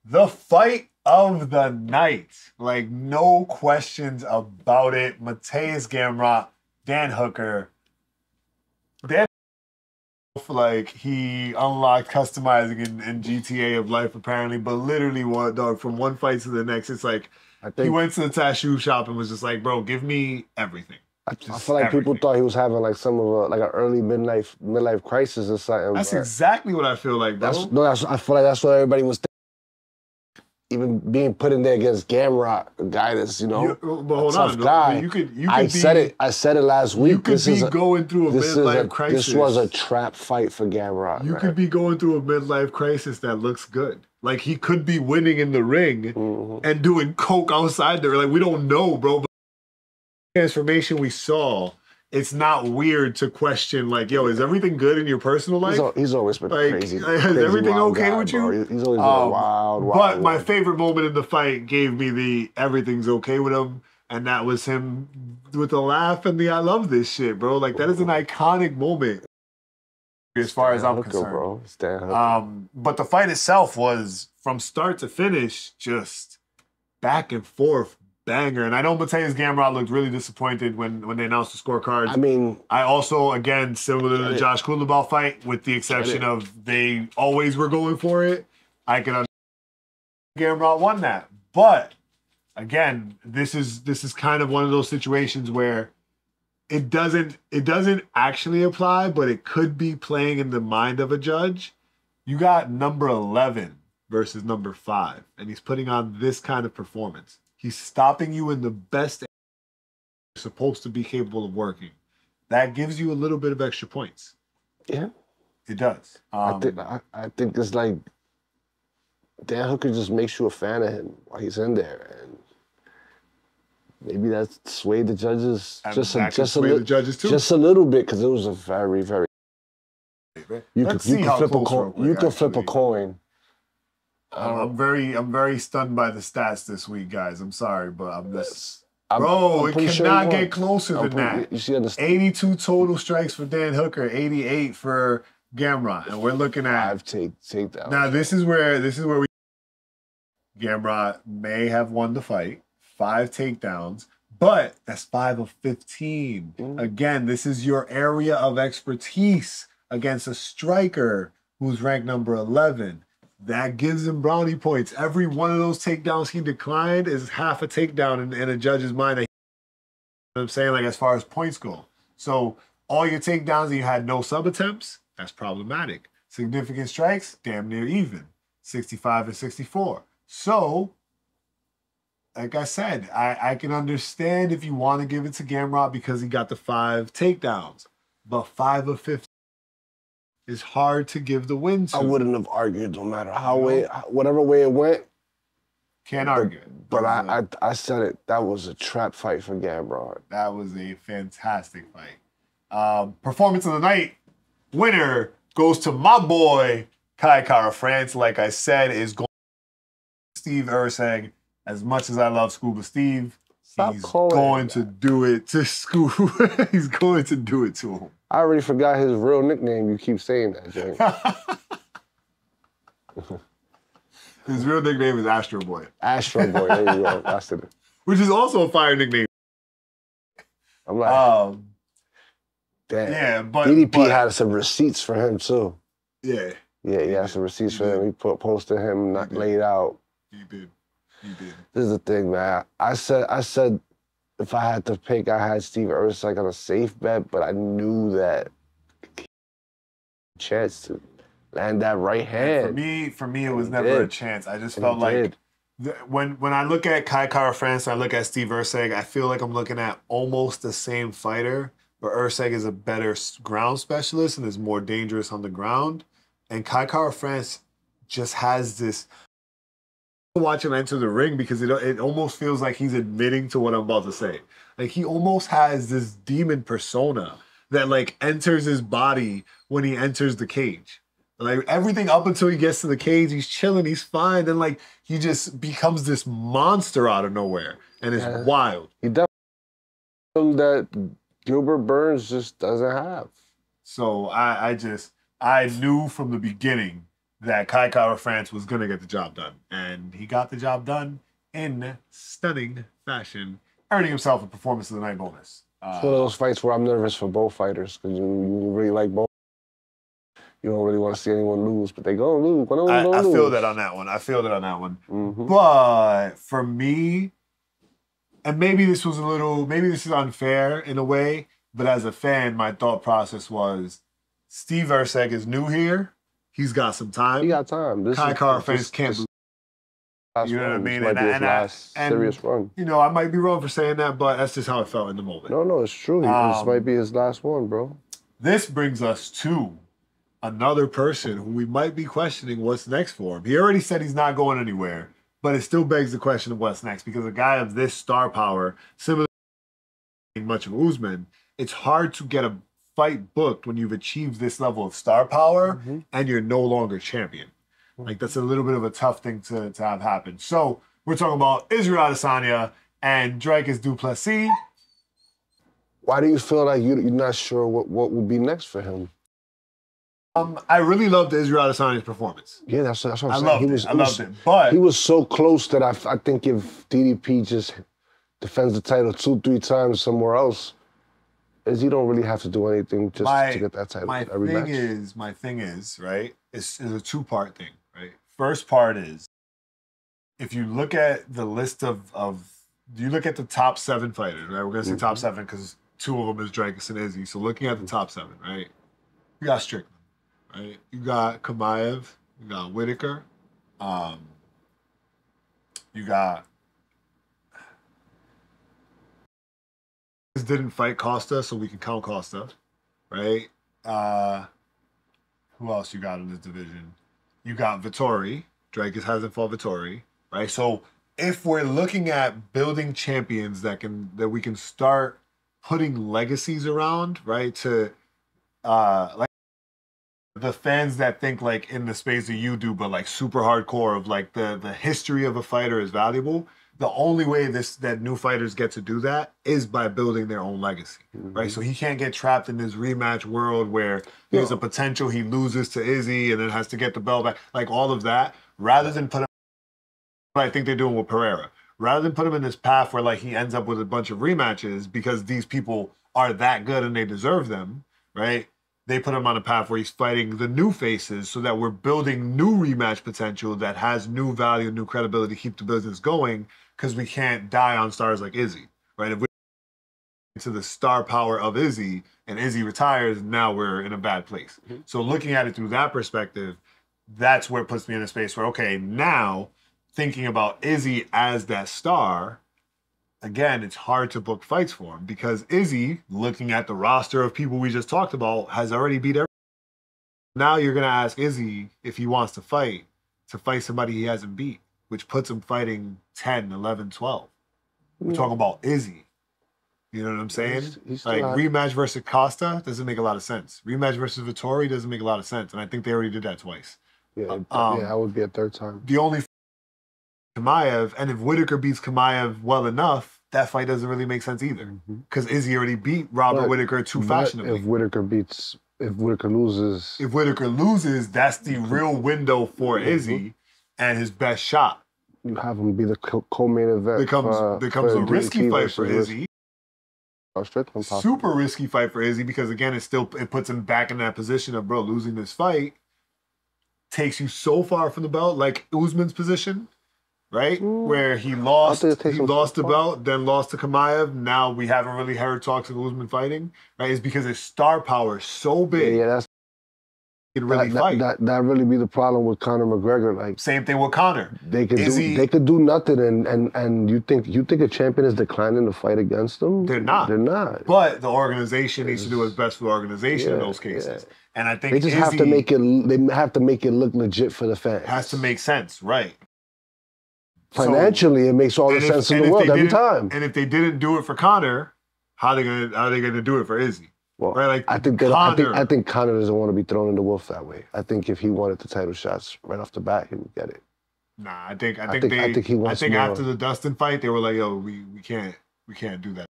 the fight of the night. Like, no questions about it. Mateusz Gamrot, Dan Hooker. Dan himself like he unlocked customizing in GTA of life apparently, but literally what dog from one fight to the next, it's like he went to the tattoo shop and was just like, bro, give me everything. I feel like people thought he was having like some of like an early midlife crisis or something. That's exactly what I feel like, bro. I feel like that's what everybody was thinking. Even being put in there against Gamrot, a guy that's, but hold tough guy. You could I said it last week. You could be going through a midlife crisis. This was a trap fight for Gamrot. You could be going through a midlife crisis that looks good. Like he could be winning in the ring and doing coke outside there. Like we don't know, bro. But the transformation we saw, it's not weird to question, like, yo, is everything good in your personal life? He's always been like, crazy. Is everything okay guy, with you? Bro. He's always been a wild. But my favorite moment in the fight gave me the everything's okay with him, and that was him with the laugh and the I love this shit, bro. Like, that is an iconic moment as far as I'm concerned. Bro. Stan Hooker. But the fight itself was, from start to finish, just back and forth. Banger. And I know Mateusz Gamrot looked really disappointed when they announced the scorecards. I mean, I also, again, similar to the Josh Kulabal fight, with the exception of they always were going for it, I can understand Gamrot won that. But again, this is kind of one of those situations where it doesn't actually apply, but it could be playing in the mind of a judge. You got number 11 versus number 5, and he's putting on this kind of performance. He's stopping you in the best you're supposed to be capable of working. That gives you a little bit of extra points. Yeah. It does. I think it's like Dan Hooker just makes you a fan of him while he's in there. And maybe that swayed the judges just a little bit, because it was a very, very... You can flip a coin. I'm very stunned by the stats this week, guys. I'm sorry, but it cannot get closer than that. You see, 82 total strikes for Dan Hooker, 88 for Gamrot, and we're looking at 5 takedowns. Now this is where we Gamrot may have won the fight, 5 takedowns, but that's 5 of 15. Again, this is your area of expertise against a striker who's ranked number 11. That gives him brownie points. Every one of those takedowns he declined is half a takedown in a judge's mind. You know what I'm saying? Like, as far as points go. So all your takedowns, you had no sub attempts. That's problematic. Significant strikes, damn near even. 65 and 64. So, like I said, I can understand if you want to give it to Gamrot because he got the 5 takedowns. But 5 of 15. Is hard to give the win to. I wouldn't have argued no matter whatever way it went. Can't argue. But I said it. That was a trap fight for Gamrot. That was a fantastic fight. Performance of the night. Winner goes to my boy, Kai Kara France. Like I said, is going to Steve Erceg. As much as I love Scuba Steve, he's going to do it to Scuba. He's going to do it to him. I already forgot his real nickname. You keep saying that, Jay. His real nickname is Astro Boy. Astro Boy, there you go. That's it. Which is also a fire nickname. I'm like, damn. Yeah, but DDP had some receipts for him too. Yeah. Yeah, he had some receipts for him. He posted him not laid out. He did. This is the thing, man. I said. If I had to pick, I had Steve Erceg on a safe bet, but I knew that chance to land that right hand. For me, it was never a chance. I just felt like when I look at Kai Kara France, I look at Steve Erceg, I feel like I'm looking at almost the same fighter, but Erceg is a better ground specialist and is more dangerous on the ground. And Kai Kara France just has this. Watch him enter the ring because it almost feels like he's admitting to what I'm about to say. Like, he almost has this demon persona that like enters his body when he enters the cage. Like, everything up until he gets to the cage, he's chilling, he's fine. Then like he just becomes this monster out of nowhere, and it's wild. He does something that Gilbert Burns just doesn't have. So I knew from the beginning that Kai Kara France was going to get the job done. And he got the job done in stunning fashion, earning himself a Performance of the Night bonus. It's one of those fights where I'm nervous for both fighters because you really like both. You don't really want to see anyone lose, but they gonna lose. I feel that on that one. Mm-hmm. But for me, and maybe this is unfair in a way, but as a fan, my thought process was Steve Erceg is new here. He's got some time. He got time. Kai Kara fans can't believe. You know what I mean? This might be his last serious run. You know, I might be wrong for saying that, but that's just how it felt in the moment. No, it's true. This might be his last one, bro. This brings us to another person who we might be questioning what's next for him. He already said he's not going anywhere, but it still begs the question of what's next, because a guy of this star power, similar to much of Usman, it's hard to get a fight booked when you've achieved this level of star power and you're no longer champion. Like, that's a little bit of a tough thing to have happen. So we're talking about Israel Adesanya and Dricus Du Plessis. Why do you feel like you're not sure what would be next for him? I really loved Israel Adesanya's performance. Yeah, that's what I'm saying. I loved it. But he was so close that I think if DDP just defends the title 2-3 times somewhere else, you don't really have to do anything just to get that title. My thing is, right, it's a two-part thing, right? First part is, if you look at the list you look at the top 7 fighters, right? We're going to say top 7 because 2 of them is Dricus and Izzy. So looking at the top 7, right? You got Strickland, right? You got Chimaev, you got Whitaker, you got... didn't fight Costa, so we can count Costa, right? Who else you got in this division? You got Vettori. Dricus hasn't fought Vettori, right? So if we're looking at building champions that we can start putting legacies around, right? To like the fans that think like in the space that you do, but like super hardcore of like the history of a fighter is valuable. The only way that new fighters get to do that is by building their own legacy, right? So he can't get trapped in this rematch world where there's a potential he loses to Izzy and then has to get the belt back, like all of that. Rather than put him, what I think they're doing with Pereira, rather than put him in this path where like he ends up with a bunch of rematches because these people are that good and they deserve them, right? They put him on a path where he's fighting the new faces so that we're building new rematch potential that has new value, new credibility to keep the business going, because we can't die on stars like Izzy, right? If we get to the star power of Izzy and Izzy retires, now we're in a bad place. So looking at it through that perspective, that's where it puts me in a space where, okay, now thinking about Izzy as that star, again, it's hard to book fights for him because Izzy, looking at the roster of people we just talked about, has already beat everyone. Now you're going to ask Izzy if he wants to fight somebody he hasn't beat, which puts him fighting 10, 11, 12. We're talking about Izzy. You know what I'm saying? Like, rematch versus Costa doesn't make a lot of sense. Rematch versus Vettori doesn't make a lot of sense. And I think they already did that twice. Yeah, that would be a third time. The only Chimaev, and if Whitaker beats Chimaev well enough, that fight doesn't really make sense either. Because Izzy already beat Robert Whitaker too fashionably. If Whitaker loses... If Whitaker loses, that's the real window for Izzy and his best shot. You have him be the co-main event. Becomes a risky fight for Izzy. Strickland, super risky fight for Izzy because again, it puts him back in that position of, bro, losing this fight takes you so far from the belt, like Usman's position, right? Where he lost the belt, then lost to Chimaev. Now we haven't really heard talks of Usman fighting, right? It's because his star power is so big. Yeah, that's can really fight. That really be the problem with Conor McGregor. Like, same thing with Conor. They could do nothing, and you think a champion is declining to fight against them? They're not. They're not. But the organization needs to do what's best for the organization in those cases. Yeah. And I think they just have to make it. They have to make it look legit for the fans. It has to make sense, right? Financially, it makes all the sense in the world every time. And if they didn't do it for Conor, how are they gonna do it for Izzy? Well, right? Like I think Conor doesn't want to be thrown in the wolf that way. I think if he wanted the title shots right off the bat, he would get it. Nah, I think after the Dustin fight, they were like, "Yo, we can't do that.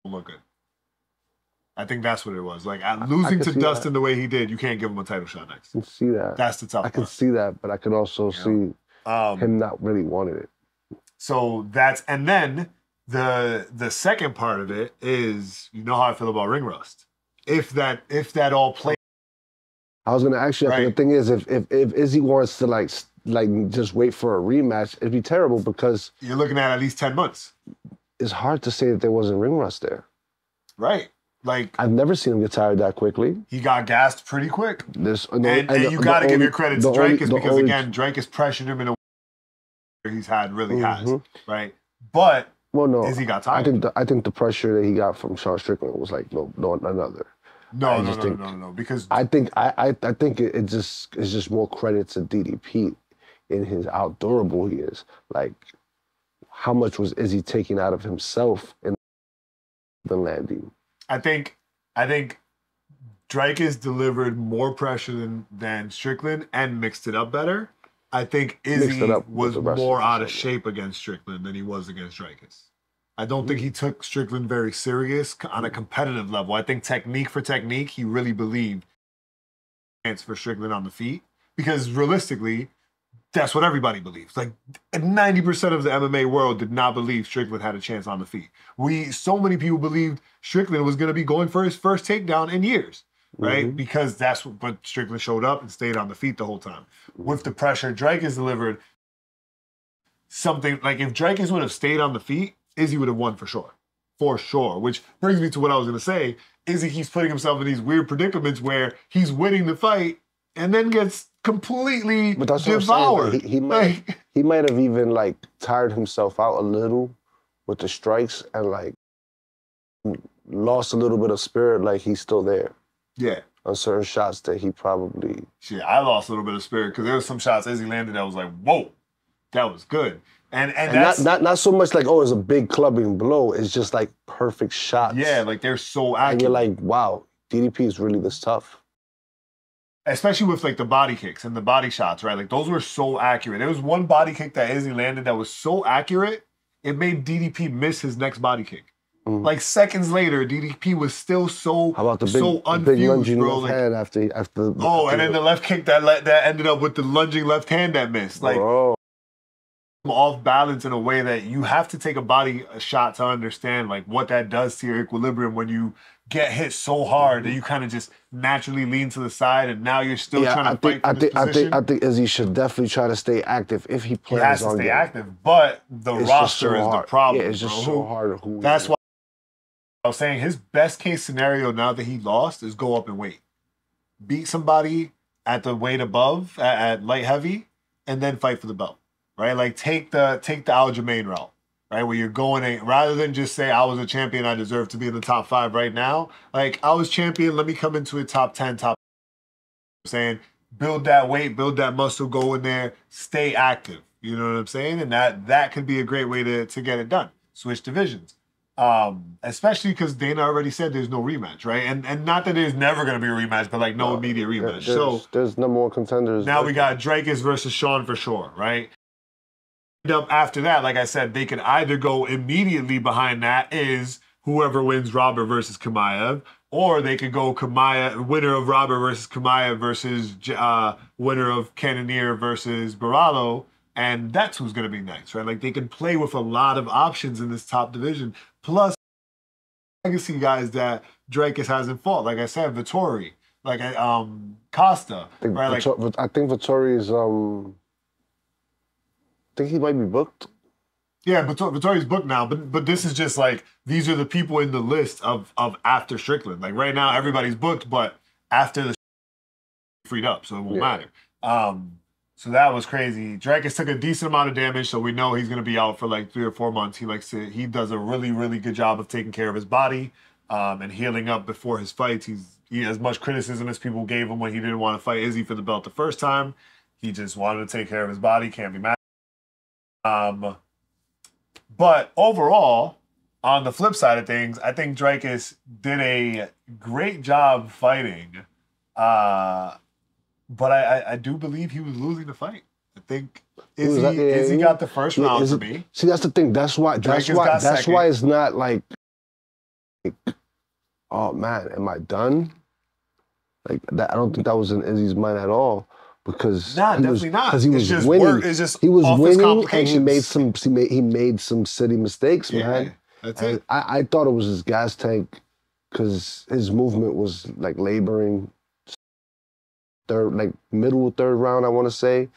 Don't look good." I think that's what it was. Like losing to Dustin the way he did, you can't give him a title shot next. I can see that. That's the tough part. I can see that, but I can also see him not really wanting it. So and then the second part of it is, you know how I feel about ring rust. If that all plays, I was gonna ask you. Right. The thing is, if Izzy wants to like just wait for a rematch, it'd be terrible because you're looking at least 10 months. It's hard to say that there wasn't ring rust there. Right. Like I've never seen him get tired that quickly. He got gassed pretty quick. And you got to give your credit to Drake because again, Drake has pressured him in a way he's had has, right? But Izzy got tired. I think the pressure that he got from Sean Strickland was like no another. No. Because I think it's just more credit to DDP in his how durable he is. Like how much was Izzy taking out of himself in the landing? I think Drake has delivered more pressure than Strickland and mixed it up better. I think Izzy was more out of shape against Strickland than he was against Dracus. I don't think he took Strickland very serious on a competitive level. I think technique for technique, he really believed chance for Strickland on the feet because realistically, that's what everybody believes. Like 90% of the MMA world did not believe Strickland had a chance on the feet. So many people believed Strickland was going to be going for his first takedown in years, right? Because that's what Strickland showed up and stayed on the feet the whole time. With the pressure Drake has delivered, something like if Dracus would have stayed on the feet, Izzy would have won for sure. For sure. Which brings me to what I was going to say. Izzy keeps putting himself in these weird predicaments where he's winning the fight and then gets completely devoured. He might have even like tired himself out a little with the strikes and like lost a little bit of spirit. Like he's still there. Yeah. On certain shots that he probably. Shit, I lost a little bit of spirit because there was some shots Izzy landed that was like, whoa, that was good. And that's not so much like, oh, it's a big clubbing blow. It's just like perfect shots. Yeah, like they're so accurate. And you're like, wow, DDP is really this tough. Especially with like the body kicks and the body shots, right? Like those were so accurate. There was one body kick that Izzy landed that was so accurate, it made DDP miss his next body kick. Like seconds later, DDP was still so How about the unfused, big lunging bro. left hand after and then the left kick that ended up with the lunging left hand that missed. Like off balance in a way that you have to take a shot to understand like what that does to your equilibrium when you get hit so hard that you kind of just naturally lean to the side and now you're still trying to fight for this position. I think Izzy should definitely try to stay active if he plans on. He has to stay active, but the roster is the problem. Yeah, it's just so hard. That's why I was saying his best case scenario now that he lost is go up and weight. Beat somebody at the weight above, at light heavy, and then fight for the belt. Right? Like take the Aljamain route, right? Where you're going rather than just say I was a champion, I deserve to be in the top 5 right now. Like I was champion, let me come into a top 10, top. I'm saying build that weight, build that muscle, go in there, stay active. You know what I'm saying? And that could be a great way to get it done. Switch divisions. Especially because Dana already said there's no rematch, right? And not that there's never going to be a rematch, but like no immediate rematch. There's no more contenders. Now we got Dracus versus Sean for sure, right? Up after that, like I said, they could either go immediately behind that is whoever wins Robert versus Chimaev, or they could go Chimaev, winner of Robert versus Chimaev versus winner of Cannonier versus Barallo, and that's who's going to be next, right? Like they can play with a lot of options in this top division. Plus, legacy guys that Dracus hasn't fought, like I said, Vettori, like Costa, right? I think Vettori's I think he might be booked. Yeah, Vittori's booked now, but this is just like these are the people in the list of after Strickland. Like right now, everybody's booked, but after the freed up, so it won't matter. So that was crazy. Dracus took a decent amount of damage, so we know he's gonna be out for like 3 or 4 months. He does a really, really good job of taking care of his body and healing up before his fights. He as much criticism as people gave him when he didn't want to fight Izzy for the belt the first time. He just wanted to take care of his body. Can't be mad. But overall, on the flip side of things, I think Dracus did a great job fighting. But I do believe he was losing the fight. I think Izzy got the first round for me. See, that's the thing. That's why it's not like, oh man, am I done? Like that. I don't think that was in Izzy's mind at all. Because definitely not. Because he was winning. He was winning, and he made some silly mistakes, man. That's it. I thought it was his gas tank because his movement was like laboring. middle third round, I want to say.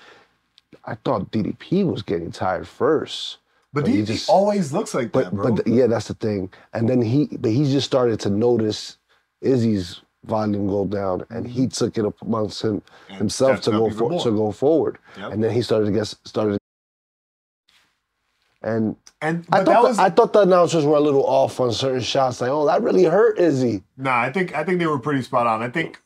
I thought DDP was getting tired first. But DDP always looks like that, bro. But yeah, that's the thing. And then he just started to notice Izzy's volume go down, and he took it amongst himself to go forward. Yep. And then he started. And I thought the announcers were a little off on certain shots, like, oh, that really hurt Izzy. Nah, I think they were pretty spot on. I think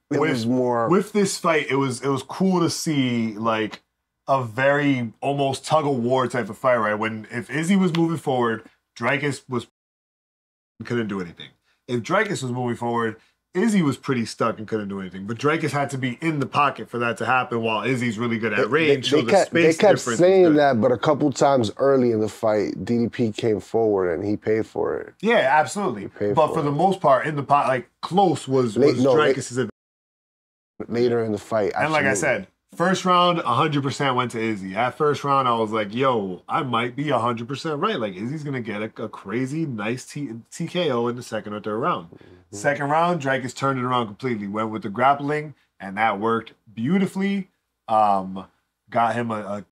with this fight, it was cool to see like a very almost tug of war type of fight, right? If Izzy was moving forward, Dricus couldn't do anything. If Dricus was moving forward, Izzy was pretty stuck and couldn't do anything. But Dricus had to be in the pocket for that to happen, while Izzy's really good at range. They kept saying that, but a couple times early in the fight, DDP came forward and he paid for it. Yeah, absolutely. But for the most part, in the pot, like close was Dricus's advantage. Later in the fight, absolutely. And like I said, first round, 100% went to Izzy. At first round, I was like, yo, I might be 100% right. Like, Izzy's going to get a crazy, nice TKO in the second or third round. Mm-hmm. Second round, Dricus turned it around completely. Went with the grappling, and that worked beautifully. Got him as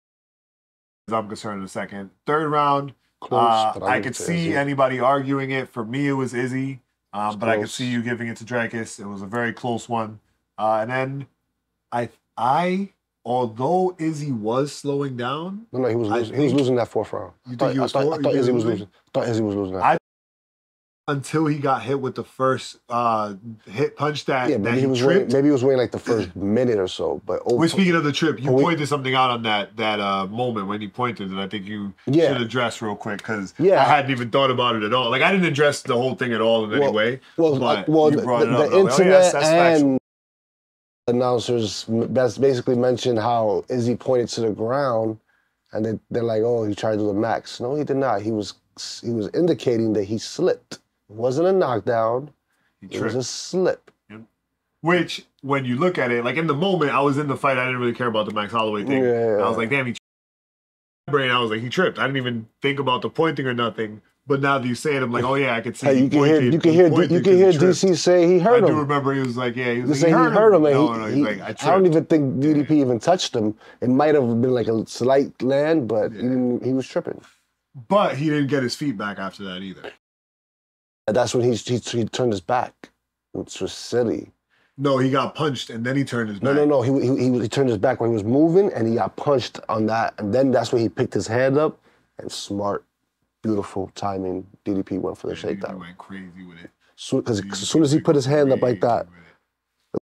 I'm concerned, in the second. Third round, I could see anybody arguing it. For me, it was Izzy. But I could see you giving it to Dricus. It was a very close one. And then although Izzy was slowing down. No, he was losing. He was losing that fourth round. You think I thought Izzy was losing. I thought Izzy was losing that. Until he got hit with the first hit punch that maybe he tripped. Maybe he was waiting like the first minute or so. But speaking of the trip, you pointed something out on that moment when he pointed, and I think you should address real quick, because I hadn't even thought about it at all. Like, I didn't address the whole thing at all in any way. But you brought it up. The internet and announcers basically mentioned how Izzy pointed to the ground, and they're like, oh, he tried to do the max. No, he did not. He was indicating that he slipped. It wasn't a knockdown. It was a slip. Yep. Which, when you look at it, like in the moment, I was in the fight. I didn't really care about the Max Holloway thing. Yeah. I was like, damn, he tripped. I was like, he tripped. I didn't even think about the pointing or nothing. But now that you say it, I'm like, oh yeah, I could see. Hey, you can hear DC say he hurt him. I do remember he was like, he hurt him. No, he's like, I don't even think DDP even touched him. It might have been like a slight land, but he was tripping. But he didn't get his feet back after that either. That's when he turned his back, which was silly. No, he got punched and then he turned his back. No. He turned his back when he was moving, and he got punched on that, and then that's when he picked his hand up, and beautiful timing. DDP went for the shakedown. He went crazy with it. Because as soon as he put his hand up like that, it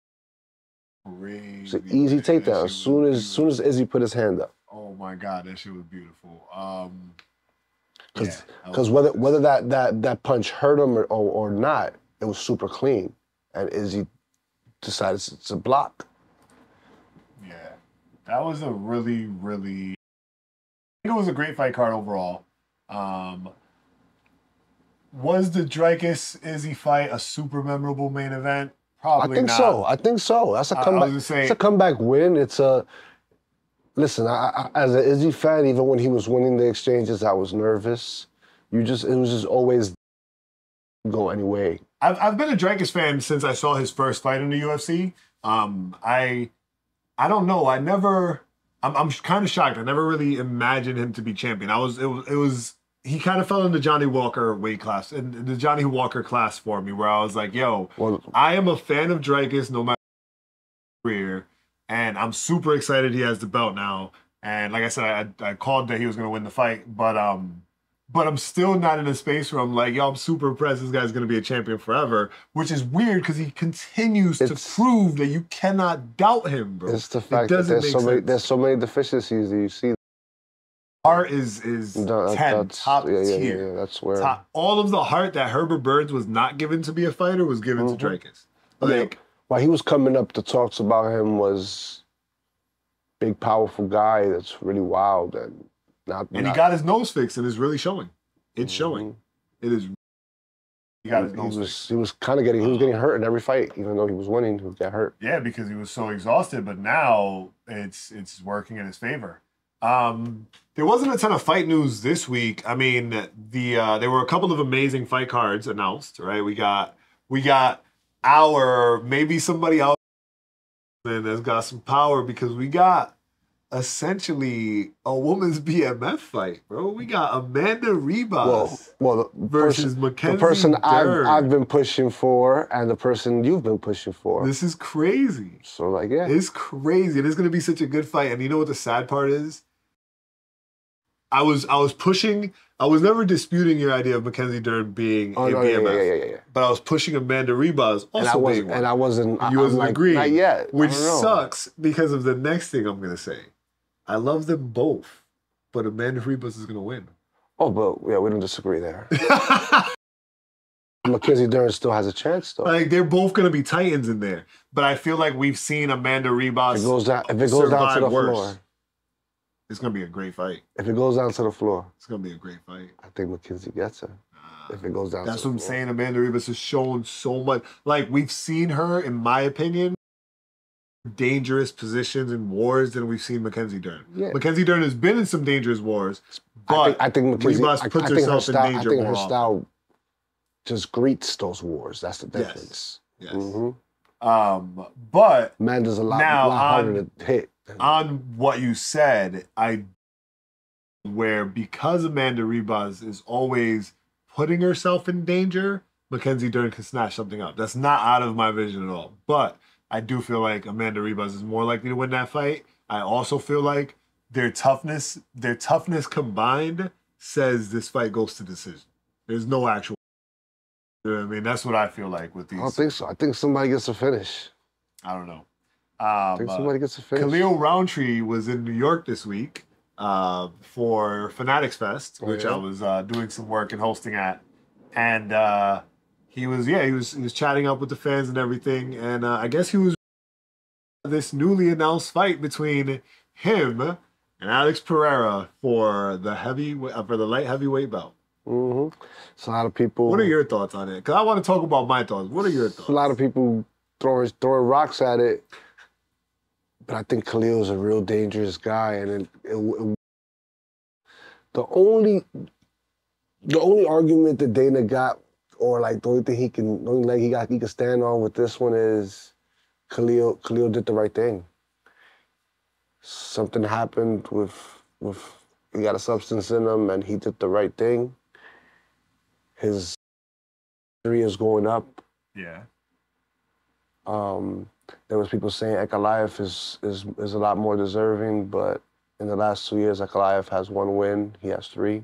was an easy takedown. As soon as Izzy put his hand up. Oh my God, that shit was beautiful. Because whether that punch hurt him or not, it was super clean, and Izzy decided to block. Yeah, that was a really, really. I think it was a great fight card overall. Was the Dricus Izzy fight a super memorable main event? Probably not. I think so. That's a comeback. It's a comeback win. It's a. Listen, I, as an Izzy fan, even when he was winning the exchanges, I was nervous. It was just always go anyway. I've been a Dricus fan since I saw his first fight in the UFC. I don't know. I'm kind of shocked. I never really imagined him to be champion. He kind of fell in the Johnny Walker weight class, in the Johnny Walker class for me, where I was like, yo, I am a fan of Dricus no matter what career. And I'm super excited he has the belt now. And like I said, I called that he was going to win the fight. But I'm still not in a space where I'm like, yo, I'm super impressed. This guy's going to be a champion forever. Which is weird because he continues to prove that you cannot doubt him, bro. It's the fact that there's so many deficiencies that you see. Heart is 10, top tier. Yeah, that's where. All of the heart that Herbert Burns was not given to be a fighter was given to Dricus. Like... While he was coming up, the talks about him was big, powerful guy that's really wild and he got his nose fixed and it's really showing. It's showing. It is. He got his nose fixed. He was getting hurt in every fight, even though he was winning. He got hurt. Yeah, because he was so exhausted. But now it's working in his favor. There wasn't a ton of fight news this week. I mean, there were a couple of amazing fight cards announced. Right, we got maybe somebody else man that's got some power because we got essentially a women's BMF fight, bro. We got Amanda Ribas versus Mackenzie the person Dern. I've been pushing for and the person you've been pushing for. This is crazy. So like, yeah, it's crazy. It is going to be such a good fight. And you know what the sad part is? I was pushing. I was never disputing your idea of Mackenzie Dern being BMF. Yeah. But I was pushing Amanda Ribas also being one. And I wasn't. You wasn't agreeing. Not yet. Which sucks because of the next thing I'm going to say. I love them both, but Amanda Ribas is going to win. Oh, but yeah, we don't disagree there. Mackenzie Dern still has a chance, though. Like they're both going to be titans in there, but I feel like we've seen Amanda Ribas. If it goes down to the floor, it's going to be a great fight. If it goes down to the floor, it's going to be a great fight. I think Mackenzie gets her. If it goes down. That's to what the I'm floor. saying. Amanda Ribas has shown so much. Like we've seen her, in my opinion, dangerous positions in wars than we've seen Mackenzie Dern. Yeah. Mackenzie Dern has been in some dangerous wars, but I think Mackenzie Ribas puts herself in danger. I think her style just greets those wars. That's the difference. Yes. Mm-hmm. But Amanda's a lot harder to hit. On what you said, where because Amanda Ribas is always putting herself in danger, Mackenzie Dern can snatch something up. That's not out of my vision at all. But I do feel like Amanda Ribas is more likely to win that fight. I also feel like their toughness combined says this fight goes to decision. There's no actual. You know what I mean? That's what I feel like with these. I don't think so. I think somebody gets a finish. I don't know. I think somebody gets a finish. Khalil Roundtree was in New York this week for Fanatics Fest, which I was doing some work and hosting at, and he was chatting up with the fans and everything, and I guess he was this newly announced fight between him and Alex Pereira for the light heavyweight belt. Mm-hmm. So a lot of people. What are your thoughts on it? Because I want to talk about my thoughts. What are your thoughts? A lot of people throwing rocks at it, but I think Khalil's a real dangerous guy, and the only argument that Dana got, or like the only thing he can stand on with this one is Khalil did the right thing. Something happened with he got a substance in him, and he did the right thing. His career is going up. Yeah. There was people saying Ankalaev is a lot more deserving, but in the last 2 years, Ankalaev has 1 win. He has 3.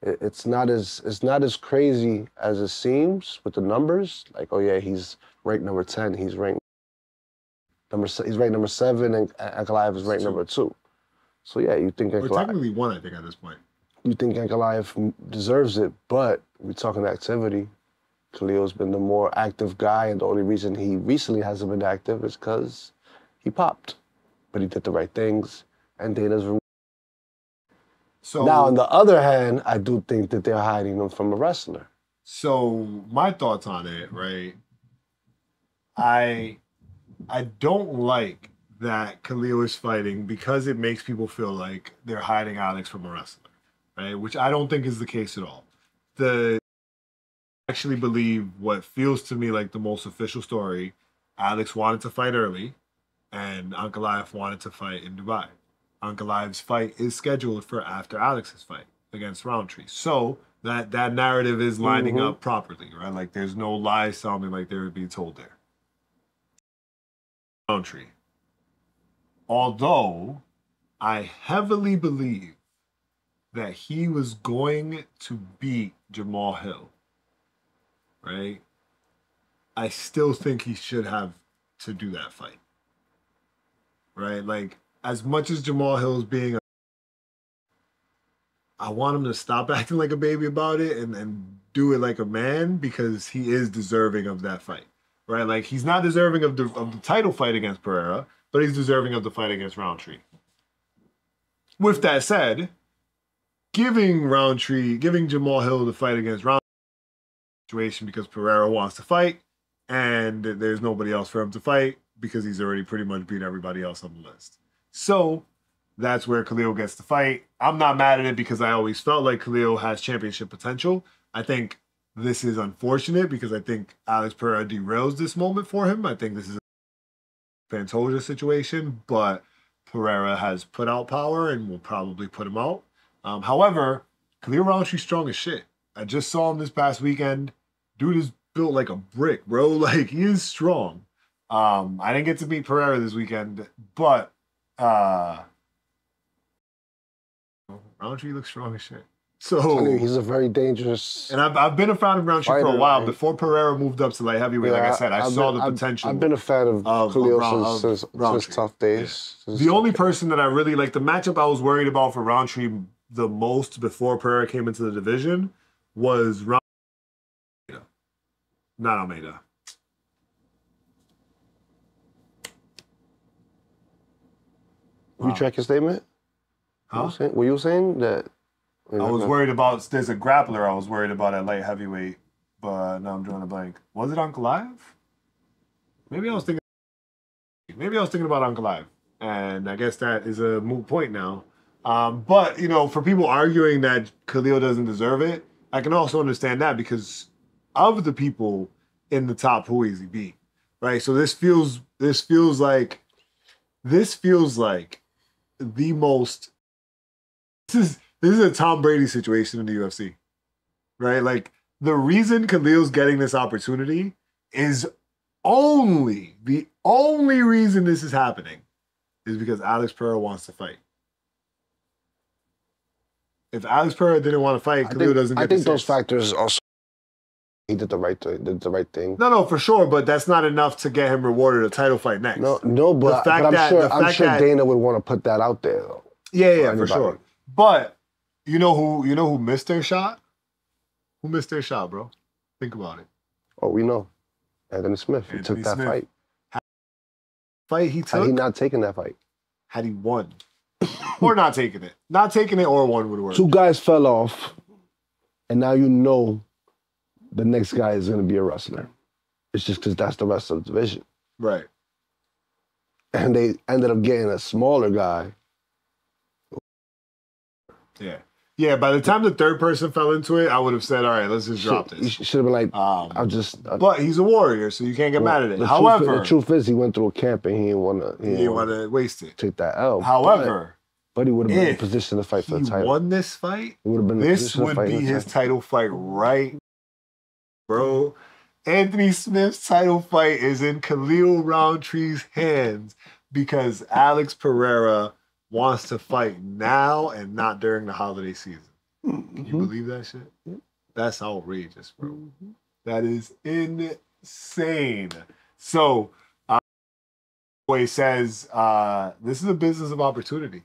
It's not as crazy as it seems with the numbers. Like, oh yeah, he's ranked number 10. He's ranked number 7, and Ankalaev is ranked number 2. So yeah, you think Ankalaev technically 1, I think, at this point. You think Ankalaev deserves it, but we're talking activity. Khalil's been the more active guy, and the only reason he recently hasn't been active is because he popped. But he did the right things, and Dana's. So now, on the other hand, I do think that they're hiding him from a wrestler. So my thoughts on it, right? I don't like that Khalil is fighting because it makes people feel like they're hiding Alex from a wrestler, right? Which I don't think is the case at all. I actually believe what feels to me like the most official story, Alex wanted to fight early, and Ankalaev wanted to fight in Dubai. Ankalaev's fight is scheduled for after Alex's fight against Roundtree. So that narrative is lining up properly, right? Like there's no lies sounding like they were being told there. Roundtree. Although I heavily believe that he was going to beat Jamal Hill, right? I still think he should have to do that fight, right? Like, as much as Jamal Hill's being I want him to stop acting like a baby about it and do it like a man, because he is deserving of that fight, right? Like, he's not deserving of the title fight against Pereira, but he's deserving of the fight against Roundtree. With that said, giving Jamal Hill the fight against Roundtree situation because Pereira wants to fight and there's nobody else for him to fight because he's already pretty much beat everybody else on the list. So that's where Khalil gets the fight. I'm not mad at it because I always felt like Khalil has championship potential. I think this is unfortunate because I think Alex Pereira derails this moment for him. I think this is Pantoja situation, but Pereira has put out power and will probably put him out. However, Khalil Roundtree's strong as shit. I just saw him this past weekend. Dude is built like a brick, bro. Like, he is strong. I didn't get to meet Pereira this weekend, but Roundtree looks strong as shit. So he's a very dangerous. And I've been a fan of Roundtree for a while. Right? Before Pereira moved up to light heavyweight, like I said, I saw the potential. I've been a fan of Khalil since tough days. Yeah. The only person that I really like, the matchup I was worried about for Roundtree the most before Pereira came into the division was Roundtree. Not Almeida. Wow. You track your statement? Huh? Were you saying that? I was worried about, there's a grappler I was worried about at light heavyweight, but now I'm drawing a blank. Was it Ankalaev? Maybe I was thinking about Ankalaev. And I guess that is a moot point now. But, you know, for people arguing that Khalil doesn't deserve it, I can also understand that because of the people in the top who he's beat, right? So this feels like the most, this is a Tom Brady situation in the UFC, right? Like, the reason Khalil's getting this opportunity is the only reason this is happening is because Alex Pereira wants to fight. If Alex Pereira didn't want to fight, Khalil doesn't get I think those factors also, he did the right thing. No, for sure, but that's not enough to get him rewarded a title fight next. No, but I'm sure Dana would want to put that out there, though. Yeah, for sure. But you know who missed their shot? Who missed their shot, bro? Think about it. Oh, we know. Anthony Smith. He took that fight. Fight he took? Had he not taken that fight? Had he won? Or not taking it. Not taking it or one would work. Two guys fell off, and now you know the next guy is going to be a wrestler. It's just because that's the rest of the division. Right. And they ended up getting a smaller guy. Yeah. Yeah, by the time the third person fell into it, I would have said, all right, let's just drop this. You should have been like, I'll just... but he's a warrior, so you can't get mad at it. However... The truth is, he went through a camp and he didn't want to waste it. Take that L. However... But he would have been in a position to fight for the title. He won this fight, he would have been this would be his title fight right, bro. Anthony Smith's title fight is in Khalil Roundtree's hands because Alex Pereira wants to fight now and not during the holiday season. Can you believe that shit? That's outrageous, bro. That is insane. So, he says, this is a business of opportunity.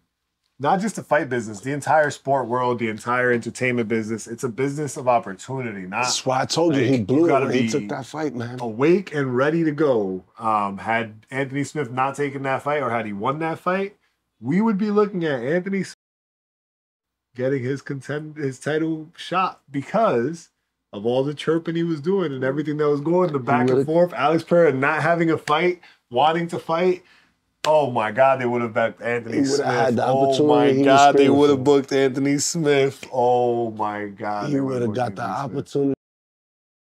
Not just the fight business, the entire sport world, the entire entertainment business. It's a business of opportunity. That's why I told you he blew it when he took that fight, man. Awake and ready to go. Had Anthony Smith not taken that fight or had he won that fight, we would be looking at Anthony Smith getting his title shot because of all the chirping he was doing and everything that was going, the back and forth. Alex Pereira not having a fight, wanting to fight. Oh my God, they would have backed Anthony Smith. Had the oh my God, they would have booked Anthony Smith. Oh my God. He would have got the opportunity.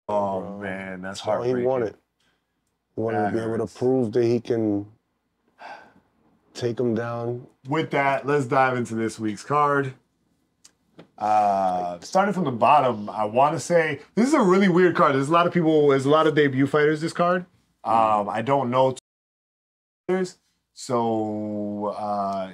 Oh man, that's heartbreaking. He wanted. He wanted to be able to prove that he can take him down. With that, let's dive into this week's card. Starting from the bottom, I want to say this is a really weird card. There's a lot of debut fighters this card. I don't know. So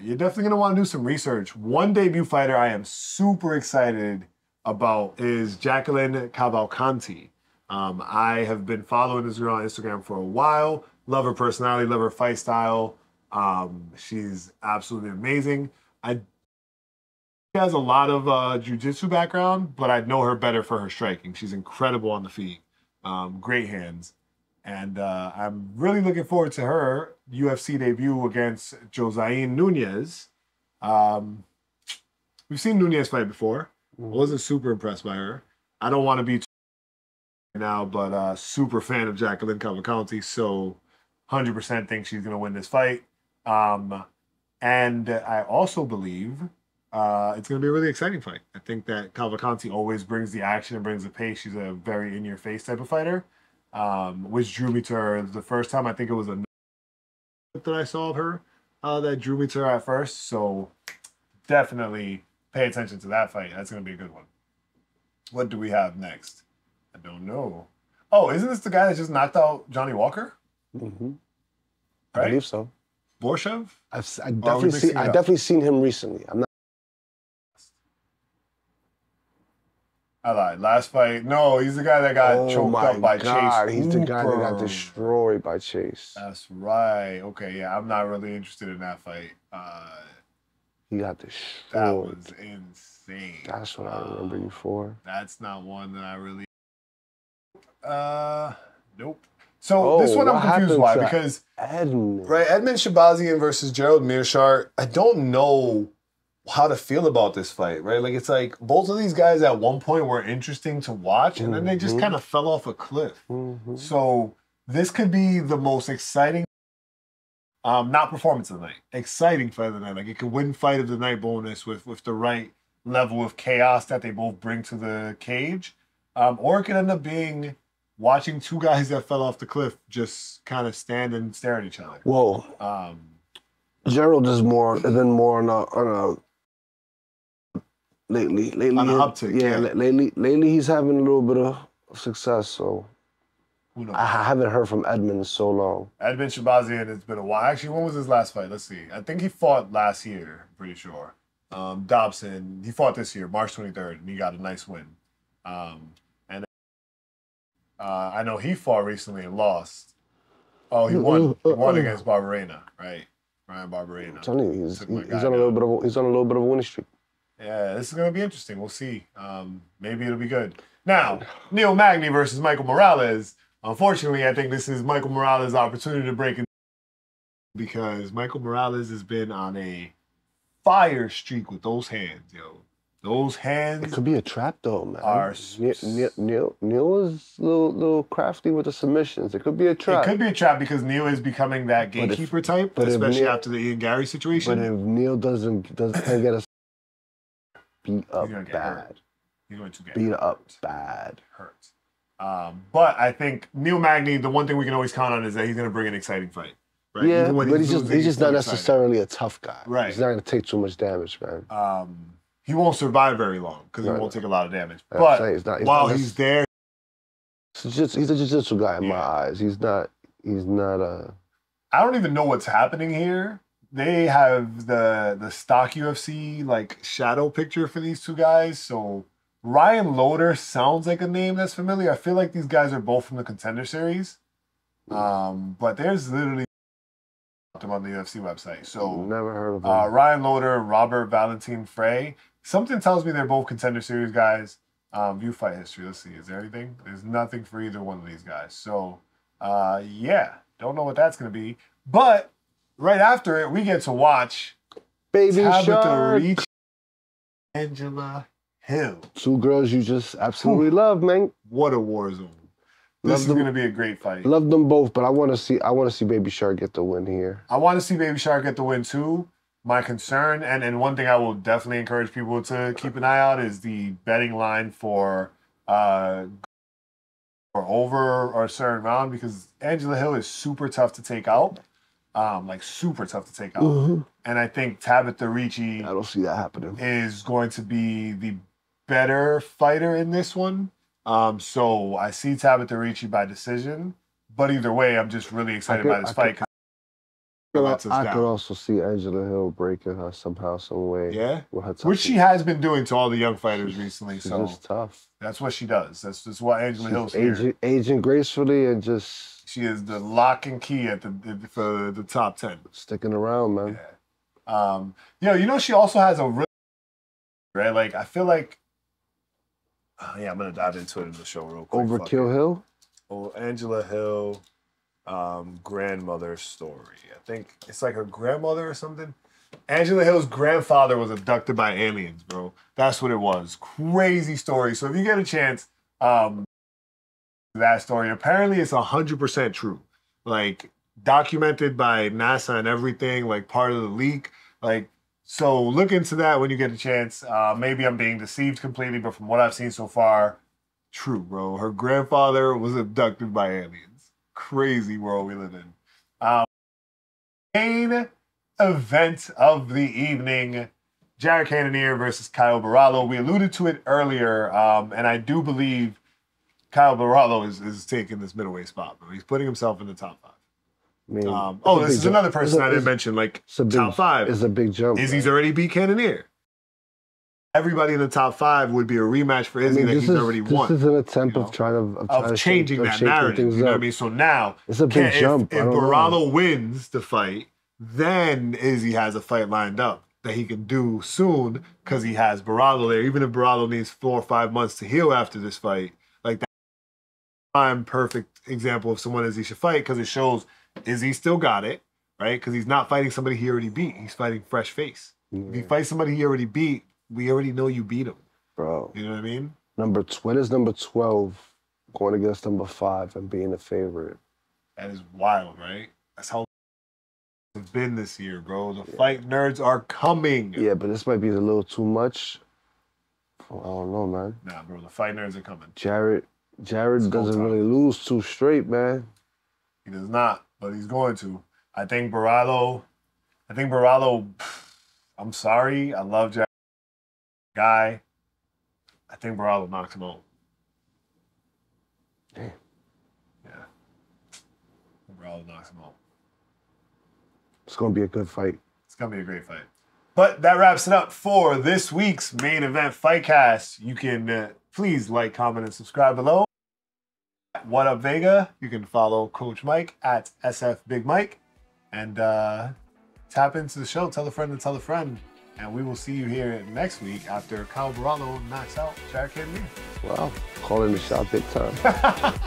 you're definitely going to want to do some research. One debut fighter I am super excited about is Jacqueline Cavalcanti. I have been following this girl on Instagram for a while. Love her personality, love her fight style. She's absolutely amazing. She has a lot of jiu-jitsu background, but I know her better for her striking. She's incredible on the feet. Great hands. And I'm really looking forward to her UFC debut against Josiane Nunes. We've seen Nunes fight before. I wasn't super impressed by her. I don't want to be now, but super fan of Jacqueline Cavalcanti, so 100% think she's going to win this fight. And I also believe it's going to be a really exciting fight. I think that Cavalcanti always brings the action and brings the pace. She's a very in-your-face type of fighter. Which drew me to her the first time. I think it was that I saw of her that drew me to her at first. So definitely pay attention to that fight. That's going to be a good one. What do we have next? I don't know. Oh, isn't this the guy that just knocked out Johnny Walker? Mm-hmm. Right? I believe so. Borshev? I definitely seen him recently. I'm not. I lied. Last fight. No, he's the guy that got choked up by Chase. He's the guy that got destroyed by Chase. That's right. Okay, yeah, I'm not really interested in that fight. He got destroyed. That was insane. That's what I remember you for. That's not one that I really. Nope. So this one I'm confused why because Edmund Shahbazyan versus Gerald Meerschaert. I don't know how to feel about this fight, right? Like it's like both of these guys at one point were interesting to watch, and then they just kind of fell off a cliff. So this could be the most exciting, not performance of the night, exciting fight of the night. Like it could win fight of the night bonus with the right level of chaos that they both bring to the cage, or it could end up being watching two guys that fell off the cliff just kind of stand and stare at each other. Whoa. Gerald has been more on a lately on an uptick. Yeah, lately he's having a little bit of success. So who knows? I haven't heard from Edmund in so long. Edmund Shahbazyan, it's been a while. Actually, when was his last fight? Let's see. I think he fought last year. I'm pretty sure. Dobson. He fought this year, March 23rd, and he got a nice win. I know he fought recently and lost. Oh, he won. He won against Barberena, right? Ryan Barberena. I'm telling you, he's on a little bit of a winning streak. Yeah, this is gonna be interesting. We'll see. Maybe it'll be good. Now, Neil Magny versus Michael Morales. Unfortunately, I think this is Michael Morales' opportunity to break in because Michael Morales has been on a fire streak with those hands, yo. Those hands. It could be a trap though, man. Neil is a little crafty with the submissions. It could be a trap. It could be a trap because Neil is becoming that gatekeeper type, especially after the Ian Gary situation. But if Neil doesn't get us beat up bad, he's going to get beat up bad. Hurt. But I think Neil Magny, the one thing we can always count on is that he's going to bring an exciting fight. Right? Yeah, but he's just not necessarily a tough guy. Right. He's not going to take too much damage, man. He won't survive very long because he won't take a lot of damage. But while he's there, he's a jiu-jitsu guy in my eyes. He's not a. I don't even know what's happening here. They have the stock UFC like shadow picture for these two guys. So Ryan Loder sounds like a name that's familiar. I feel like these guys are both from the Contender Series. But there's literally them on the UFC website. So never heard of them. Ryan Loder, Robert Valentin Frey. Something tells me they're both Contender Series guys. View fight history. Let's see. Is there anything? There's nothing for either one of these guys. So, yeah. Don't know what that's going to be. But right after it, we get to watch Baby Tabitha Ricci, Angela Hill. Two girls you just absolutely love, man. What a war zone. This is going to be a great fight. Love them both, but I want to see Baby Shark get the win here. I want to see Baby Shark get the win too. My concern, and one thing I will definitely encourage people to keep an eye out is the betting line for over a certain round because Angela Hill is super tough to take out. Like super tough to take out. And I think Tabitha Ricci I don't see that happening. Is going to be the better fighter in this one. So I see Tabitha Ricci by decision. But either way, I'm just really excited by this fight. I could also see Angela Hill breaking her somehow, some way. Yeah, which she has been doing to all the young fighters recently. She's just tough. That's what she does. That's just what Angela Hill's here. Aging gracefully and just. She is the lock and key for the top 10. Sticking around, man. Yeah. You know, she also has a really right. Like I feel like. I'm gonna dive into it in the show real quick. Overkill Hill. Oh, Angela Hill. Grandmother story. I think it's like her grandmother or something. Angela Hill's grandfather was abducted by aliens, bro. That's what it was. Crazy story. So if you get a chance, that story, apparently it's 100% true. Like documented by NASA and everything, like part of the leak. Like, so look into that when you get a chance. Maybe I'm being deceived completely, but from what I've seen so far, true, bro. Her grandfather was abducted by aliens. Crazy world we live in. Main event of the evening, Jared Cannonier versus Caio Borralho. We alluded to it earlier, and I do believe Caio Borralho is taking this middleweight spot, bro. He's putting himself in the top 5. I mean, this is another person I didn't mention, like top 5. It's a big jump. Izzy's already beat Cannonier. Everybody in the top 5 would be a rematch for Izzy that he's already won. This is an attempt of trying to changing that narrative. You know what I mean? So now it's a big jump. If Borralho wins the fight, then Izzy has a fight lined up that he can do soon because he has Borralho there. Even if Borralho needs 4 or 5 months to heal after this fight, like that, I'm perfect example of someone Izzy should fight because it shows Izzy still got it, right? Because he's not fighting somebody he already beat. He's fighting fresh face. Yeah. If you fight somebody he already beat, we already know you beat him. Bro. You know what I mean? Number 12 going against number 5 and being the favorite. That is wild, right? That's how it's been this year, bro. The fight nerds are coming. Yeah, but this might be a little too much. I don't know, man. Nah, bro, the fight nerds are coming. Jared doesn't really lose 2 straight, man. He does not, but he's going to. I think Borralho, I'm sorry. I love Jared. Guy, I think Borralho knocks him out. Damn. Yeah. Borralho knocks him out. It's going to be a good fight. It's going to be a great fight. But that wraps it up for this week's main event Fightcast. You can please like, comment, and subscribe below. What Up Vega? You can follow Coach Mike at SF Big Mike. And tap into the show. Tell a friend to tell a friend. And we will see you here next week after Caio Borralho knocks out Jared Cannonier. Wow, calling the shot big time.